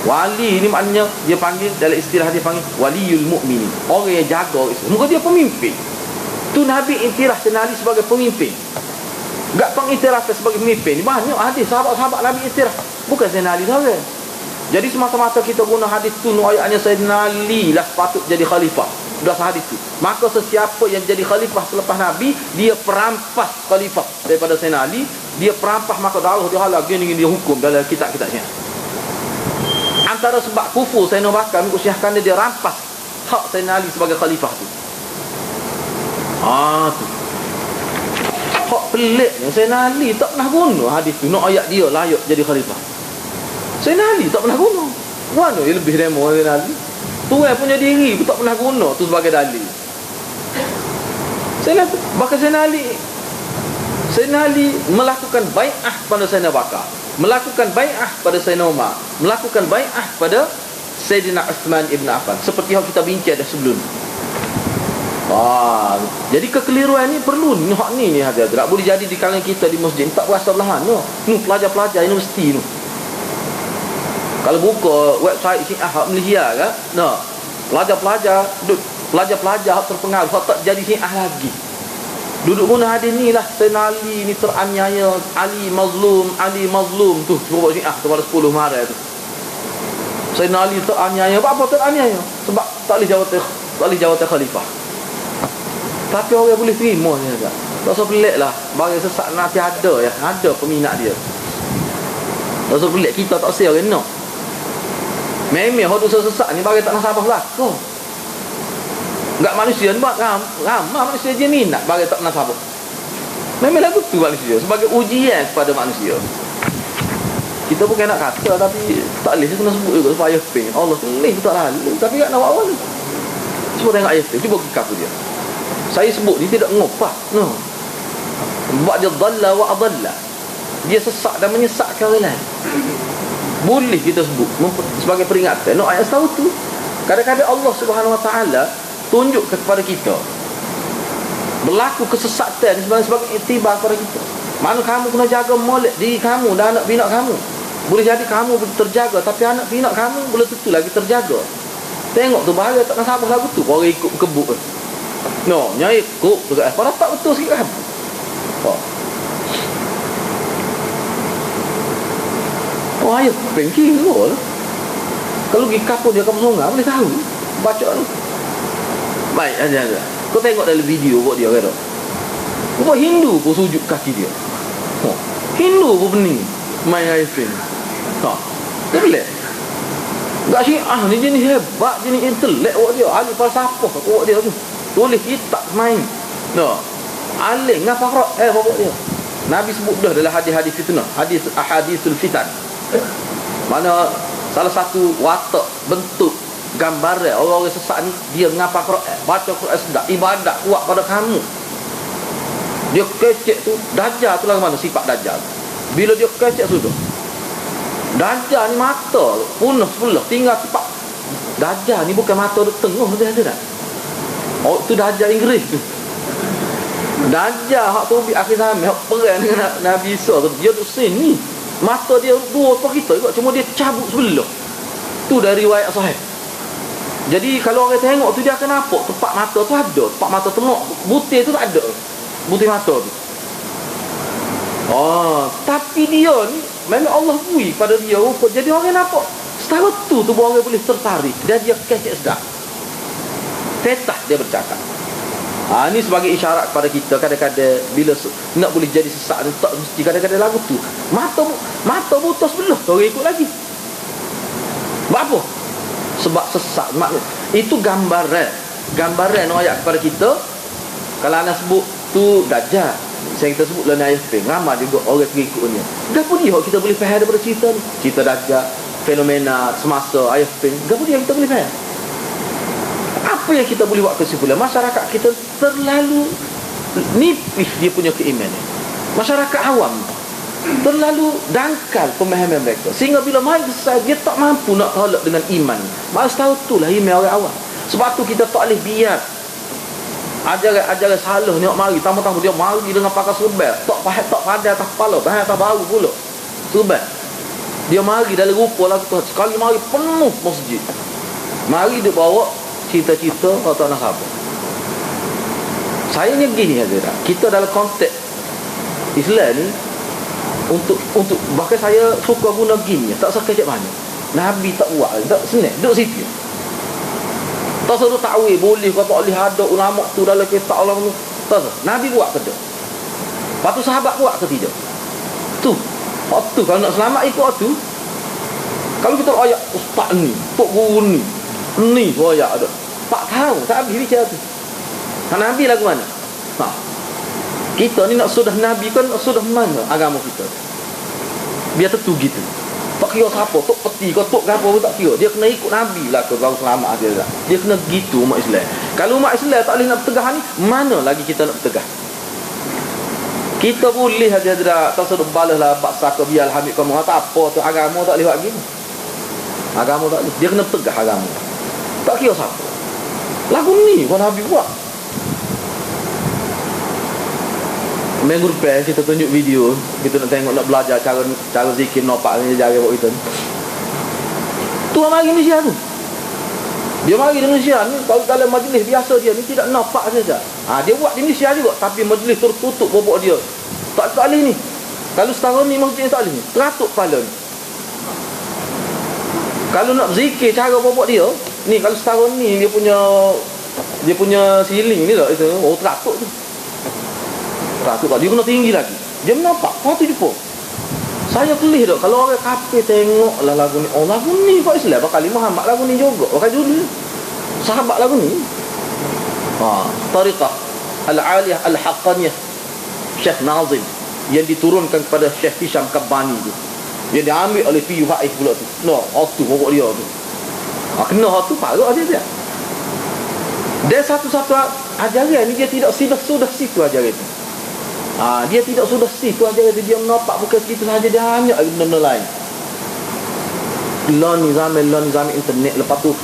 Wali ni maknanya dia panggil, dalam istilah dia panggil waliul mu'minin, orang yang jaga orang Islam. Muka dia pemimpin. Tu Nabi iktiraf Sayyidina Ali sebagai pemimpin. Gak pengiktiraf sebagai pemimpin. Banyak hadis sahabat-sahabat Nabi iktiraf, bukan Sayyidina Ali saja. Jadi semata-mata kita guna hadis tu, ayatnya Sayyidina Ali lah patut jadi khalifah. Sudah hadis tu. Maka sesiapa yang jadi khalifah selepas Nabi, dia perampas khalifah daripada Sayyidina Ali. Dia perampas, maka Allah dia halal gini dia hukum dalam kitab-kitabnya. Antara sebab kufur Sayyidina Abu Bakar mengusyahkan dia rampas hak Sayyidina Ali sebagai khalifah tu. Tu hak peliknya Sayyidina Ali tak pernah guna hadis tu, nak ayat dia layak jadi khalifah. Sayyidina Ali tak pernah guna. Mana yang lebih demo Sayyidina Ali? Tuhan punya diri pun tak pernah guna tu sebagai dalil. Saya lihat bahkan Sayyidina Ali melakukan bai'ah pada Sayyidina Bakar, melakukan bai'ah pada Sayyidina Umar, melakukan bai'ah pada Sayyidina Uthman ibn Affan, seperti yang kita bincang dah sebelum. Jadi kekeliruan ni perlu ni hak ni hadirat. Tak boleh jadi di kalangan kita di masjid tak berasa belahan no. Nu pelajar-pelajar universiti tu. Kalau buka website Syiah hak Malaysia kan, no. Pelajar-pelajar hak terpengaruh, hak tak jadi Syiah lagi. Duduk guna hadis ni lah, Sayyidina Ali ni teraniaya, Ali mazlum tu sebab Syiah tu pada 10 Maret tu. Sayyidina Ali teraniaya, apa teraniaya? Sebab tak boleh jawatan khalifah. Tapi orang boleh terima ni agak. Tak usah pelik lah. Bagi sesat nanti ada ya. Ada peminat dia. Tak usah pelik. Kita tak usah orang nak. Memang orang sesat ni bagi tak nak sabar belakang. Enggak manusia ni buat ramah manusia je minat bagi tak nak sabar. Memang lagu tu manusia. Sebagai ujian kepada manusia. Kita bukan nak kata tapi tak boleh. Saya kena sebut juga supaya ping. Allah tulis tak lalu. Tapi tak nak buat awal. Cuba tengok ayat tu. Cuba kikap dia. Saya sebut dia tidak ngopah. No. Buat dia dhalla wa adalla. Dia sesak dan menyesatkan orang lain. Boleh kita sebut sebagai peringatan. No, ayat tahu tu. Kadang-kadang Allah Subhanahu Wa Taala tunjuk kepada kita berlaku kesesatan sebagai iktibar kepada kita. Mana kamu kena jaga molek diri kamu dan anak pinak kamu. Boleh jadi kamu terjaga tapi anak pinak kamu boleh tentu lagi terjaga. Tengok tu bahaya tak nak sabar lagu tu. Orang ikut kebuk tu. No, nyai kok tu kan. Para tak betul sikit kan. Ayo pengki tu. Kalau pergi kapur dia kapur sungai boleh tahu. Baca tu. Baik, ada. Kau tengok dalam video buat dia kan. Buat Hindu pun sujud kaki dia. Hindu pun pening main air film. Dia boleh. Tak Syiah ni jenis hebat, jenis intelek buat dia. Ahli falsafah buat dia tu. Tulis kitab main. No. Aling ngapa buat dia. Nabi sebut dah dalam hadis-hadis fitnah, ahadithul fitan. Mana salah satu watak bentuk gambaran orang-orang sesat ni dia ngapa Quran, baca Quran sedap, ibadat kuat pada kamu. Dia kecek tu, dajjal tu lah mana sifat dajjal. Bila dia kecek sudah. Dajjal ni mata punah sebelah, tinggal tepat. Dajjal ni bukan mata dia tengah dia ada tak? Oh, tu Dajjal Inggeris tu. Dajjal hak tu akhir zaman hak perang dengan Nabi Isa tu. Dia duduk sini. Mata dia dua apa kita juga, cuma dia cabut sebelah. Tu dari riwayat sahih. Jadi kalau orang tengok tu dia akan nampak tempat mata tu ada, tempat mata tengok, butir tu tak ada. Butir mata tu. Tapi dia ni memang Allah bui pada dia rupa. Jadi orang nampak setara tu orang boleh tertarik dan dia kecek sedap. Fetah dia bercakap. Ini sebagai isyarat kepada kita. Kadang-kadang bila nak boleh jadi sesak, tak mesti kadang-kadang lagu tu mata buta sebelah orang ikut lagi. Apa? Sebab sesak. Itu gambaran ayat kepada kita. Kalau anda sebut tu Dajjal, saya kita sebut dalam ayat tu, ramai juga orang pengikutnya. Gapo dia kita boleh faham daripada cerita ni? Cerita Dajjal, fenomena semasa ayat tu. Gapo dia kita boleh faham? Apa yang kita boleh buat kesimpulan? Masyarakat kita terlalu nipis dia punya keimanan. Masyarakat awam terlalu dangkal pemahaman mereka, sehingga bila mari selesai dia tak mampu nak tolak dengan iman. Masa tahu itulah iman orang awam. Sebab tu kita tak boleh biar ajaran salah ni mari tamu-tamu dia mari dengan pakai serban, tak pandai atas kepala, bahaya atas bahu pula serban. Dia mari dalam rupa lagu tu, sekali mari penuh masjid. Mari dia bawa cita-cita tak nak sabar. Saya ni begini saja. Kita dalam konteks Islam ni untuk bahkan saya suka guna gini, tak usah kecek mana. Nabi tak buat, tak senang duduk situ. Tak suruh takwil boleh ke tak boleh, ada ulama tu dalam kitab Allah tu. Tak usah. Nabi buat ke tak? Lepas tu sahabat buat ke tidak? Tu. Tu kalau nak selamat ikut tu. Kalau kita ayat ustaz ni, tok guru ni ayat ada. Tak tahu, tak habis bicara tu. Nabi lagu mana? Kita ni nak sudah Nabi kan, sudah mana agama kita? Biar tentu gitu. Tak kira siapa, tok peti ke tok apa pun tak kira. Dia kena ikut Nabi lah ke baru selamat dia. Dia kena gitu umat Islam. Kalau umat Islam tak boleh nak bertegah ni, mana lagi kita nak bertegah? Kita boleh aja tak tersedut balas lah paksa ke biar hamil kamu tak apa tu, agama tak boleh buat gini. Agama tak boleh. Dia kena tegah agama. Tak kira siapa. Lagu ni pun Nabi buat. Minggu depan kita tunjuk video, kita nak tengok, nak belajar cara zikir nopak ni jari buat kita. Tu mari Malaysia tu. Dia mari di Malaysia ni, kalau dalam majlis biasa dia ni tidak nopak saja. Dia buat di Malaysia juga, tapi majlis tertutup bobok dia. Tak boleh ni. Kalau setahun ni masjid tak boleh ni. Teratuk kepala ni. Kalau nak zikir cara bobok dia, ni kalau setahun ni dia punya ceiling ni tak itu. Teratuk tu. Teratuk tak. Dia kena tinggi lagi. Dia menampak. Kau tu jumpa. Saya kelih tak. Kalau orang kafir tengok lah lagu ni. Oh lagu ni Pak Islam. Bakal Muhammad lagu ni juga. Bakal dulu. Sahabat lagu ni. Tariqah Al-Aliyah Al-Haqqaniyah Syekh Nazim. Yang diturunkan kepada Syekh Hisham Kabbani tu. Yang diambil oleh P.U. Faiz pula tu. No, tu pokok dia tu. Kena tu parah dia. Dia satu-satu ajaran ni dia tidak sudah situ ajaran tu. Dia tidak sudah situ ajaran tu. Dia menampak bukan situ saja, dia hanya benda lain. Lah ni zaman internet. Lepas tu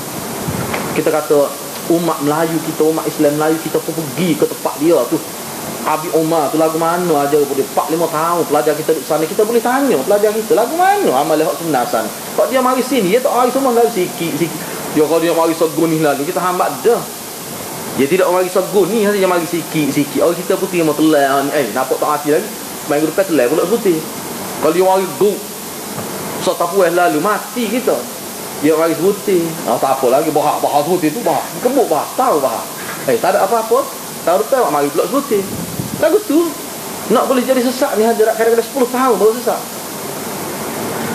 kita kata umat Melayu kita, umat Islam Melayu kita pun pergi ke tempat dia tu. Abi Omar tu lagu mana aja boleh 4-5 tahun pelajar kita duduk sana, kita boleh tanya pelajar kita lagu mana amal hak sebenar sana. Kalau dia mari sini, dia tak mari semua lalu sikit. Dia kalau dia mari segun ni lalu kita hambat dah. Dia tidak mari segun ni, dia mari sikit. Orang kita putih mau telan nampak tak hati lagi. Main depan telan pula putih. Kalau dia mari guk setapuh lalu mati kita. Dia mari putih. Tak apa lagi bahak putih tu bahak. Kebuk bahak, tahu bahak. Tak ada apa-apa. Tahu depan mari pula putih. Lagu tu nak boleh jadi sesak ni kadang-kadang 10 tahun baru sesak.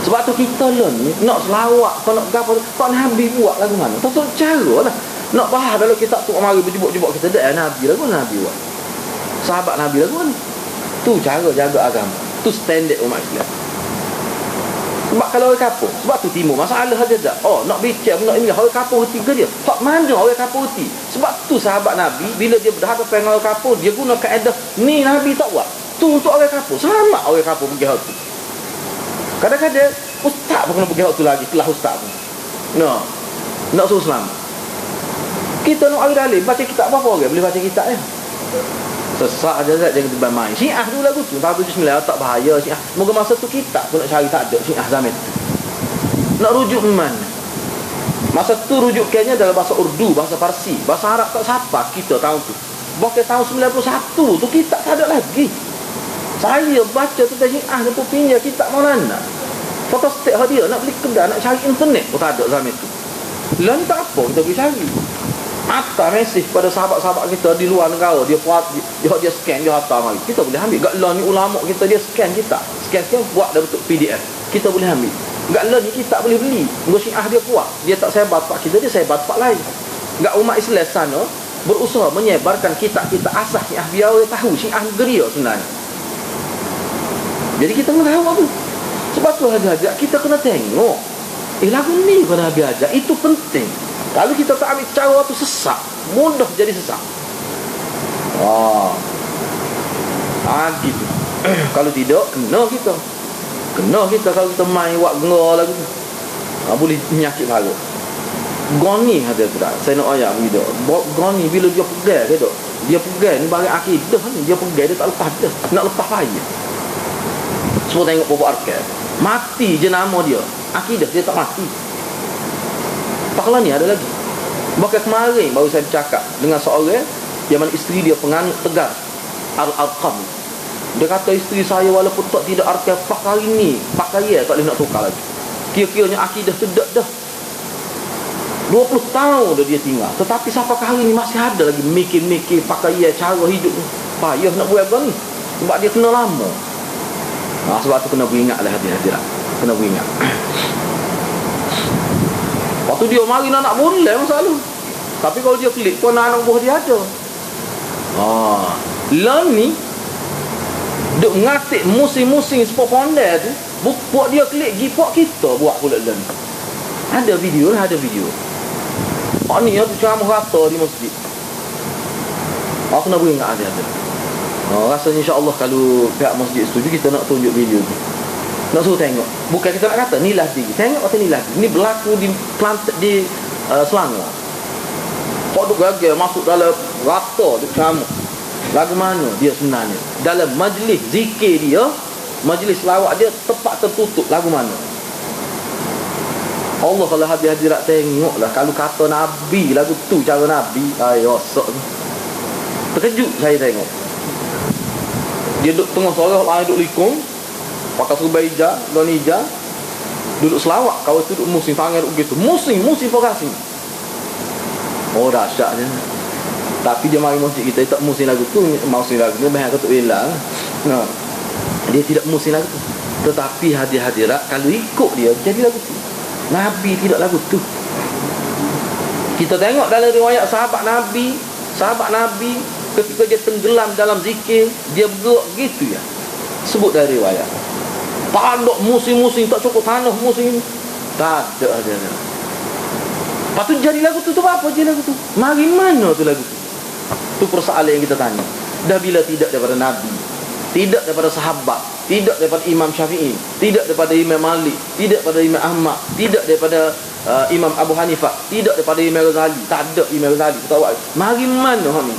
Sebab tu kita ni nak selawat, nak gapo tak Nabi buat lagu mana. Tak cara lah. Nak bahas dalam kitab tu mari berjubuk-jubuk kita dak Nabi lagu Nabi buat. Sahabat Nabi lagu ni. Tu cara jaga agama. Tu standard umat Islam. Sebab kalau orang kapur, sebab tu timur masalah aja dak. Nak bincang nak ini orang kapur tiga dia. Hak mana orang kapur ti? Sebab tu sahabat Nabi bila dia berhadap dengan orang kapur, dia guna kaedah ni Nabi tak buat. Tu untuk orang kapur. Sama orang kapur pergi hak tu. Kadang-kadang ustaz pun kena pergi hak tu lagi, kelas ustaz pun. Nak suruh selamat. Kita nak ada dalil baca kitab apa orang boleh baca kitab ya. Sesak aja jangan terbang main. Syiah dulu lagu tu tahun 79 tak bahaya Syiah. Moga masa tu kitab pun nak cari tak ada Syiah zaman tu. Nak rujuk mana? Masa tu rujukannya dalam bahasa Urdu, bahasa Parsi, bahasa Arab tak siapa kita tahun tu. Bahkan tahun 91 tu kitab tak ada lagi. Saya baca tentang Syiah dan pinjam kitab Maulana. Fotostat dia nak beli kedai, nak cari internet pun tak ada zaman tu. Lah ni tak apa kita pergi cari. Hantar mesej pada sahabat-sahabat kita di luar negara, dia scan, dia hantar mari. Kita boleh ambil. Gak ni ulama kita dia scan kita. Scan buat dalam bentuk PDF. Kita boleh ambil. Gak ni kita boleh beli. Nggo Syiah dia kuat. Dia tak sebar tempat kita, dia sebar tempat lain. Gak umat Islam sana berusaha menyebarkan kitab-kitab asas Syiah biar orang tahu Syiah negeri sebenarnya. Jadi kita kena tahu apa. Sebab tu aja kita kena tengok. Lagu ni kena Nabi ajar. Itu penting. Kalau kita tak ambil cara tu sesak, mudah jadi sesak. Gitu. Kalau tidak, kena kita kalau kita main wak gengor lagu tu. Boleh menyakit kepala. Goni ada tak? Saya nak ayat video. Goni bila dia pegang ke tak? Dia pegang ni barang akidah ni, dia pegang dia tak lepas dah. Nak lepas payah. Semua tengok pokok arkan. Mati je nama dia. Akidah dia tak mati. Paklah ni ada lagi. Bahkan kemarin baru saya bercakap dengan seorang yang mana isteri dia penganut tegar Al-Arqam. Dia kata isteri saya walaupun tidak arkan pak hari ni, pakaian tak boleh nak tukar lagi. Kira-kiranya akidah tu dah 20 tahun dah dia tinggal. Tetapi sampai hari ni masih ada lagi mikir-mikir pakaian cara hidup ni. Payah nak buat apa ni. Sebab dia kena lama. Sebab tu kena beringat lah hati-hati lah. Kena beringat. Waktu dia mari nak boleh masalah. Tapi kalau dia klik pun anak buah dia ada. Lah ni duk ngatik musim-musim sepok pondek tu, Buat dia klik pergi pok kita buat pula dalam. Ada video lah, ada video. Ni tu ceramah rata di masjid. Aku nak beri ingat ada. Rasanya insya-Allah kalau pihak masjid setuju, kita nak tunjuk video tu. Nak suruh tengok. Bukan kita nak kata inilah dia. Tengok kata inilah dia. Ini berlaku di Selangor. Kok duk gagal masuk dalam rata duk ceramah. Lagu mana dia sebenarnya? Dalam majlis zikir dia, majlis selawat dia tepat tertutup, lagu mana? Allah kalau hadirat tengoklah, kalau kata Nabi lagu tu cara Nabi, rosak. Terkejut saya tengok. Dia duduk tengah sorang, orang duduk likung, pakai serba hijab, daun hijab, duduk selawat. Kau tu duduk musim, tangan duduk gitu. Musim forasi. Oh dahsyat je. Tapi dia mari masjid kita tak musim lagu tu, musim lagu tu bahaya ketuk elah. Dia tidak musim lagu tu. Tetapi hadirat kalau ikut dia jadi lagu tu. Nabi tidak lagu tu. Kita tengok dalam riwayat sahabat Nabi ketika dia tenggelam dalam zikir, dia bergerak gitu ya. Sebut dari riwayat. Tak ada musim-musim, tak cukup tanah musim. Tak ada. Lepas tu jadi lagu tu apa je lagu tu? Mari mana tu lagu tu? Tu persoalan yang kita tanya. Dah bila tidak daripada Nabi, tidak daripada sahabat, tidak daripada Imam Syafi'i, tidak daripada Imam Malik, tidak daripada Imam Ahmad, tidak daripada Imam Abu Hanifah, tidak daripada Imam Ghazali, tak ada Imam Ghazali. Tahu mari mana hang ni?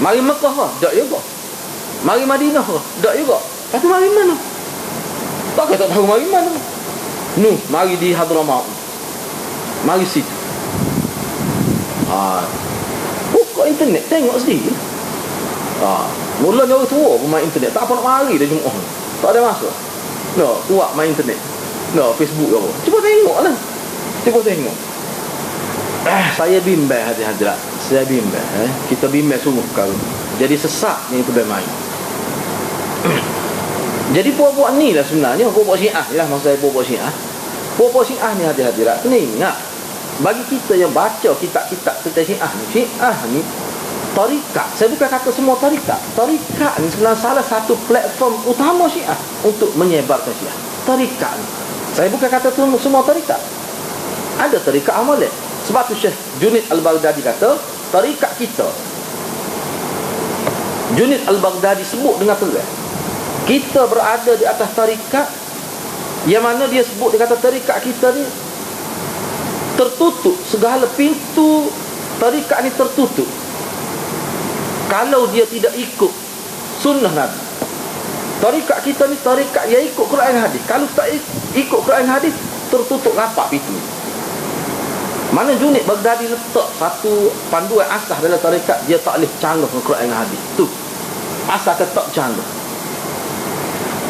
Mari Mekah lah, tak juga. Mari Madinah lah, tak juga. Lepas tu mari mana? Tak tahu mari mana. Mari di Hadramaut. Mari situ. Buka internet, tengok sendiri. Mula dia orang tua pun main internet. Tak apa nak mari dah Jumaat. Tak ada masa. Kuat main internet. Facebook ke apa. Cuba tengok lah. Saya bimbang hadirat. Saya bimbang. Kita bimbang sungguh kalau. Jadi sesak ni tu main. Jadi puak-puak ni lah sebenarnya. Puak-puak Syiah lah. Maksud saya puak-puak Syiah. Puak-puak Syiah ni hadirat. Kena ingat. Bagi kita yang baca kitab-kitab tentang Syiah ni tarikat, saya bukan kata semua tarikat ni sebenarnya salah satu platform utama Syiah untuk menyebarkan Syiah. Tarikat ni, saya bukan kata semua tarikat. Ada tarikat amalan. Sebab tu Syekh Junaid Al-Baghdadi kata tarikat kita, Junaid Al-Baghdadi sebut dengan tegas, kita berada di atas tarikat yang mana dia sebut, dia kata tarikat kita ni tertutup, segala pintu tarikat ni tertutup kalau dia tidak ikut sunnah Nabi. Tarikat kita ni tarikat yang ikut Quran dan hadis. Kalau tak ikut Quran dan hadis, tertutup rapat pintu. Mana Junaid Baghdadi letak satu panduan asas dalam tarikat, dia tak boleh canggah dengan Quran dan hadis. Tu asas tetap canggah.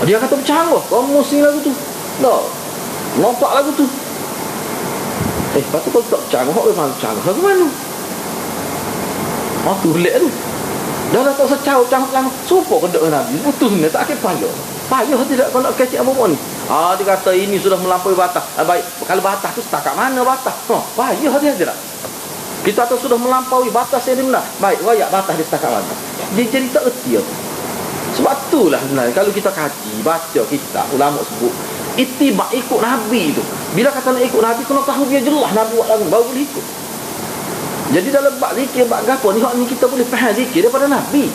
Dia kata bercanggah, kamu musing lagu tu. Tak nampak lagu tu. Lepas tu kalau tak canggah, kau memang canggah lagu mana? Tu relate tu. Dah tak secau-cangkang supo kedok Nabi. Putus ni tak akan payah tidak kalau nak kecik apa-apa ni. Dia kata ini sudah melampaui batas. Baik, kalau batas tu setakat mana batas? Payah dia tidak. Kita tu sudah melampaui batas yang benar. Baik, royak batas di setakat mana. Dia jadi tak erti apa. Sebab itulah sebenarnya kalau kita kaji, baca kitab ulama sebut ittiba, ikut Nabi tu. Bila kata nak ikut Nabi, kena tahu dia jelas Nabi buat lagu baru boleh ikut. Jadi dalam bab zikir, bab gapo ni, ni kita boleh faham zikir daripada Nabi.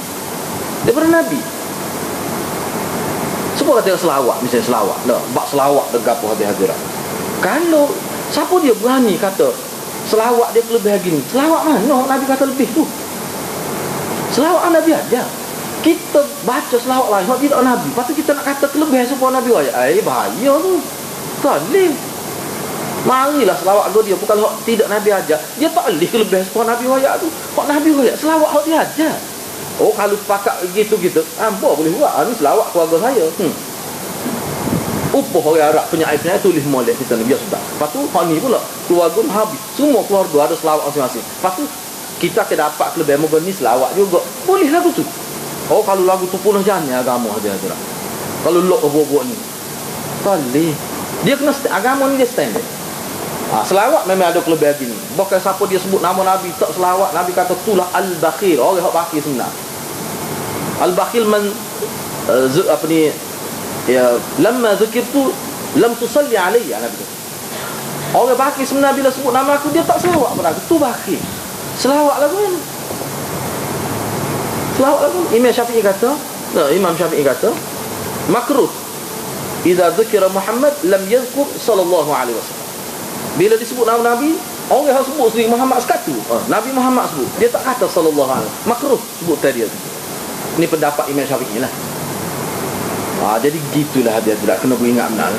Sebab kata selawat, misalnya selawat. Bab selawat dan gapo hadirat. Kalau siapa dia berani kata selawat dia kelebihan gini? Selawat mana Nabi kata lebih tu? Selawat Nabi aja. Kita baca selawat lain, tidak Nabi. Lepas tu kita nak kata kelebihan supaya Nabi wajah. Bahaya tu. Tak boleh. Marilah selawat dia, bukan hak tidak Nabi ajar. Dia tak boleh kelebihan supaya Nabi wajah tu. Hak Nabi wajah, selawat hak dia ajar. Kalau sepakat gitu-gitu, apa boleh buat? Ni selawat keluarga saya. Upah orang Arab penyair-penyair tulis molek kita ni, biar sudah. Lepas tu hak ni pula keluarga habis. Semua keluarga ada selawat masing-masing. Lepas tu kita akan dapat kelebihan moga ni selawat juga. Boleh lagu tu. Kalau lagu tu punah jangan agama hadirat. Kalau lok buat ni. Boleh. Dia kena agama ni dia standard. Selawat memang ada kelebihan gini. Bukan siapa dia sebut nama Nabi tak selawat, Nabi kata itulah al-bakhil. Orang hak bakhil sebenar. Al-bakhil ya lamma dzikirtu lam tusalli alayya, Nabi kata. Orang bakhil sebenarnya bila sebut nama aku dia tak selawat pada aku, tu bakhil. Selawat lagu ni. Selawat lagu. Imam Syafi'i kata makruh idza dzikra Muhammad lam yadhkur sallallahu alaihi wasallam. Bila disebut nama Nabi, orang yang sebut sendiri Muhammad sekatu. Nabi Muhammad sebut, dia tak kata sallallahu alaihi wasallam. Makruh sebut tadi tu. Ini pendapat Imam Syafi'i lah. Jadi gitulah dia tidak kena beringat benar.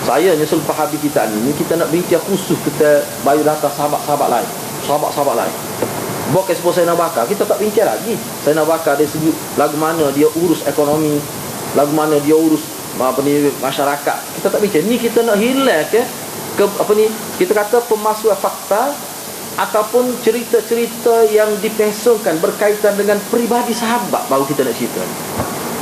Saya nyusul pahabi kita ni, kita nak bincang khusus kita bayar data sahabat-sahabat lain. Sahabat-sahabat lain. Bukan sebab saya nak bakar, kita tak bincang lagi. Saya nak bakar dia sebut lagu mana dia urus ekonomi, lagu mana dia urus masyarakat. Kita tak bincang. Ni kita nak hilang ke kita kata pemalsuan fakta ataupun cerita-cerita yang dipensongkan berkaitan dengan peribadi sahabat, baru kita nak cerita.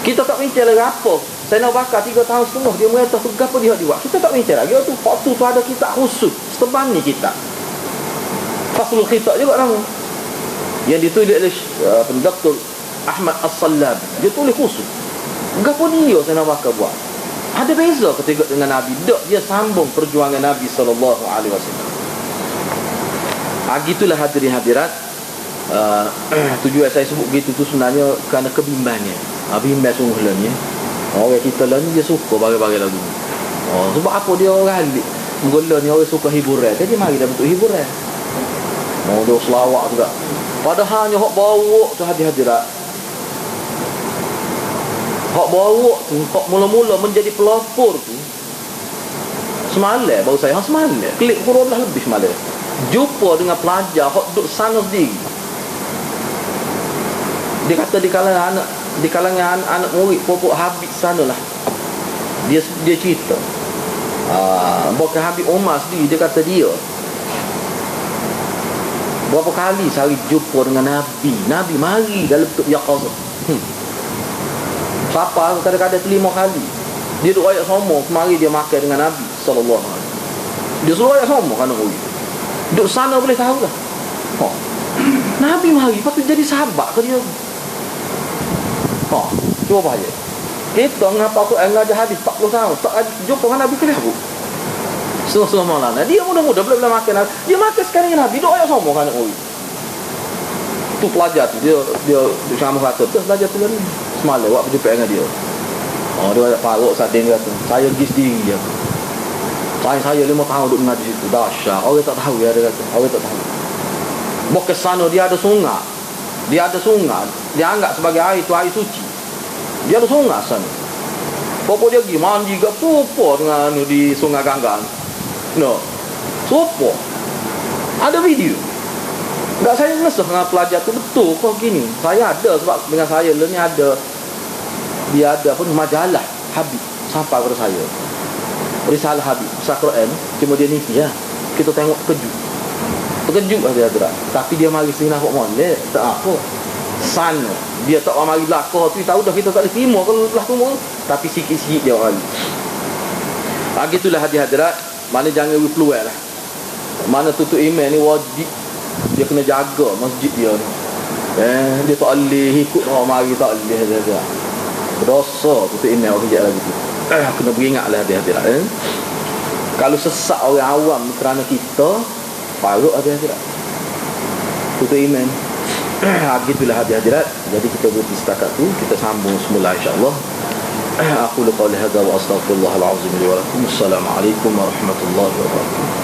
Kita tak bincang lagi apa. Saya nak bakar 3 tahun setengah dia merintah tu, apa dia buat. Kita tak bincang lagi. Waktu tu ada kitab khusus setebal ni kitab Faslul Khitab juga nama, yang ditulis oleh Dr. Ahmad As-Sallab. Dia tulis khusus. Gapo dia saya nak bakar buat. Ada beza ketika dengan Nabi. Dok dia sambung perjuangan Nabi sallallahu alaihi wasallam. Gitulah hadirin hadirat. Tujuan saya sebut gitu tu sebenarnya kerana kebimbangan. Bimbang sungguh lah ni. Orang kita lah ni dia suka bagai-bagai lagu. Sebab apa dia orang alik. Mula ni orang suka hiburan. Jadi mari dah bentuk hiburan. Dia selawat juga. Padahal hak bawa tu hadirat. Hak bawa tu, hak mula-mula menjadi pelopor tu semalam baru saya semalam klik pukul 12 lebih semalam jumpa dengan pelajar hak duduk sana sendiri. Dia kata di kalangan anak murid pokok Habib sana lah. Dia cerita bukan Habib Umar sendiri. Dia kata dia berapa kali sehari jumpa dengan Nabi mari dalam bentuk yaqazah. Siapa kadang-kadang 5 kali dia duduk ayat sama, kemari dia makan dengan Nabi sallallahu alaihi wasallam. Dia suruh ayat sama kan murid. Duduk sana boleh tahu lah. Nabi mari patut jadi sahabat ke dia. Cuba aja. Kita ngapa aku ngajar hadis 40 tahun tak jumpa dengan Nabi ke aku. Setengah malam. Dia muda-muda belum makan. Dia makan sekarang dengan Nabi, duduk ayat sama kan murid. Tu pelajar tu dia sama kata tu pelajar tu ni semalam buat berjumpa dengan dia. Dia ada paruk sading kata saya pergi sendiri dia. Saya 5 tahun duduk mengaji situ. Dahsyat. Orang tak tahu dia kata. Orang tak tahu. Bukan sana dia ada sungai. Dia anggap sebagai air tu air suci. Dia ada sungai sana. Bapak dia pergi mandi ke apa dengan di Sungai Ganggang. Sopo. Ada video. Tak, saya ngesah dengan pelajar tu betul kok gini. Saya ada sebab dengan saya ni ada dia ada pun majalah Habib sampai kepada saya. Risalah Habib Al-Quran cuma dia ni ya. Kita tengok terkejut dia tu. Tapi dia mari sini nak molek tak apa. Sana dia tak mari belakang tu tahu dah kita tak boleh terima kalau belah tu tapi sikit-sikit dia mari. Gitulah hadirat. Mana jangan peluang lah. Mana tutup iman ni wajib dia kena jaga masjid dia ni. Dia tak boleh ikut orang mari tak boleh dia. Berdosa tu email kerja lagi tu. Kena beringatlah hadirat. Kalau sesak orang awam kerana kita baru hadirat. Tutup email. Gitulah hadirat. Jadi kita berhenti setakat tu, kita sambung semula insya-Allah. Aku qawli hadza wa astaghfirullahal azim li wa lakum. Assalamualaikum warahmatullahi wabarakatuh.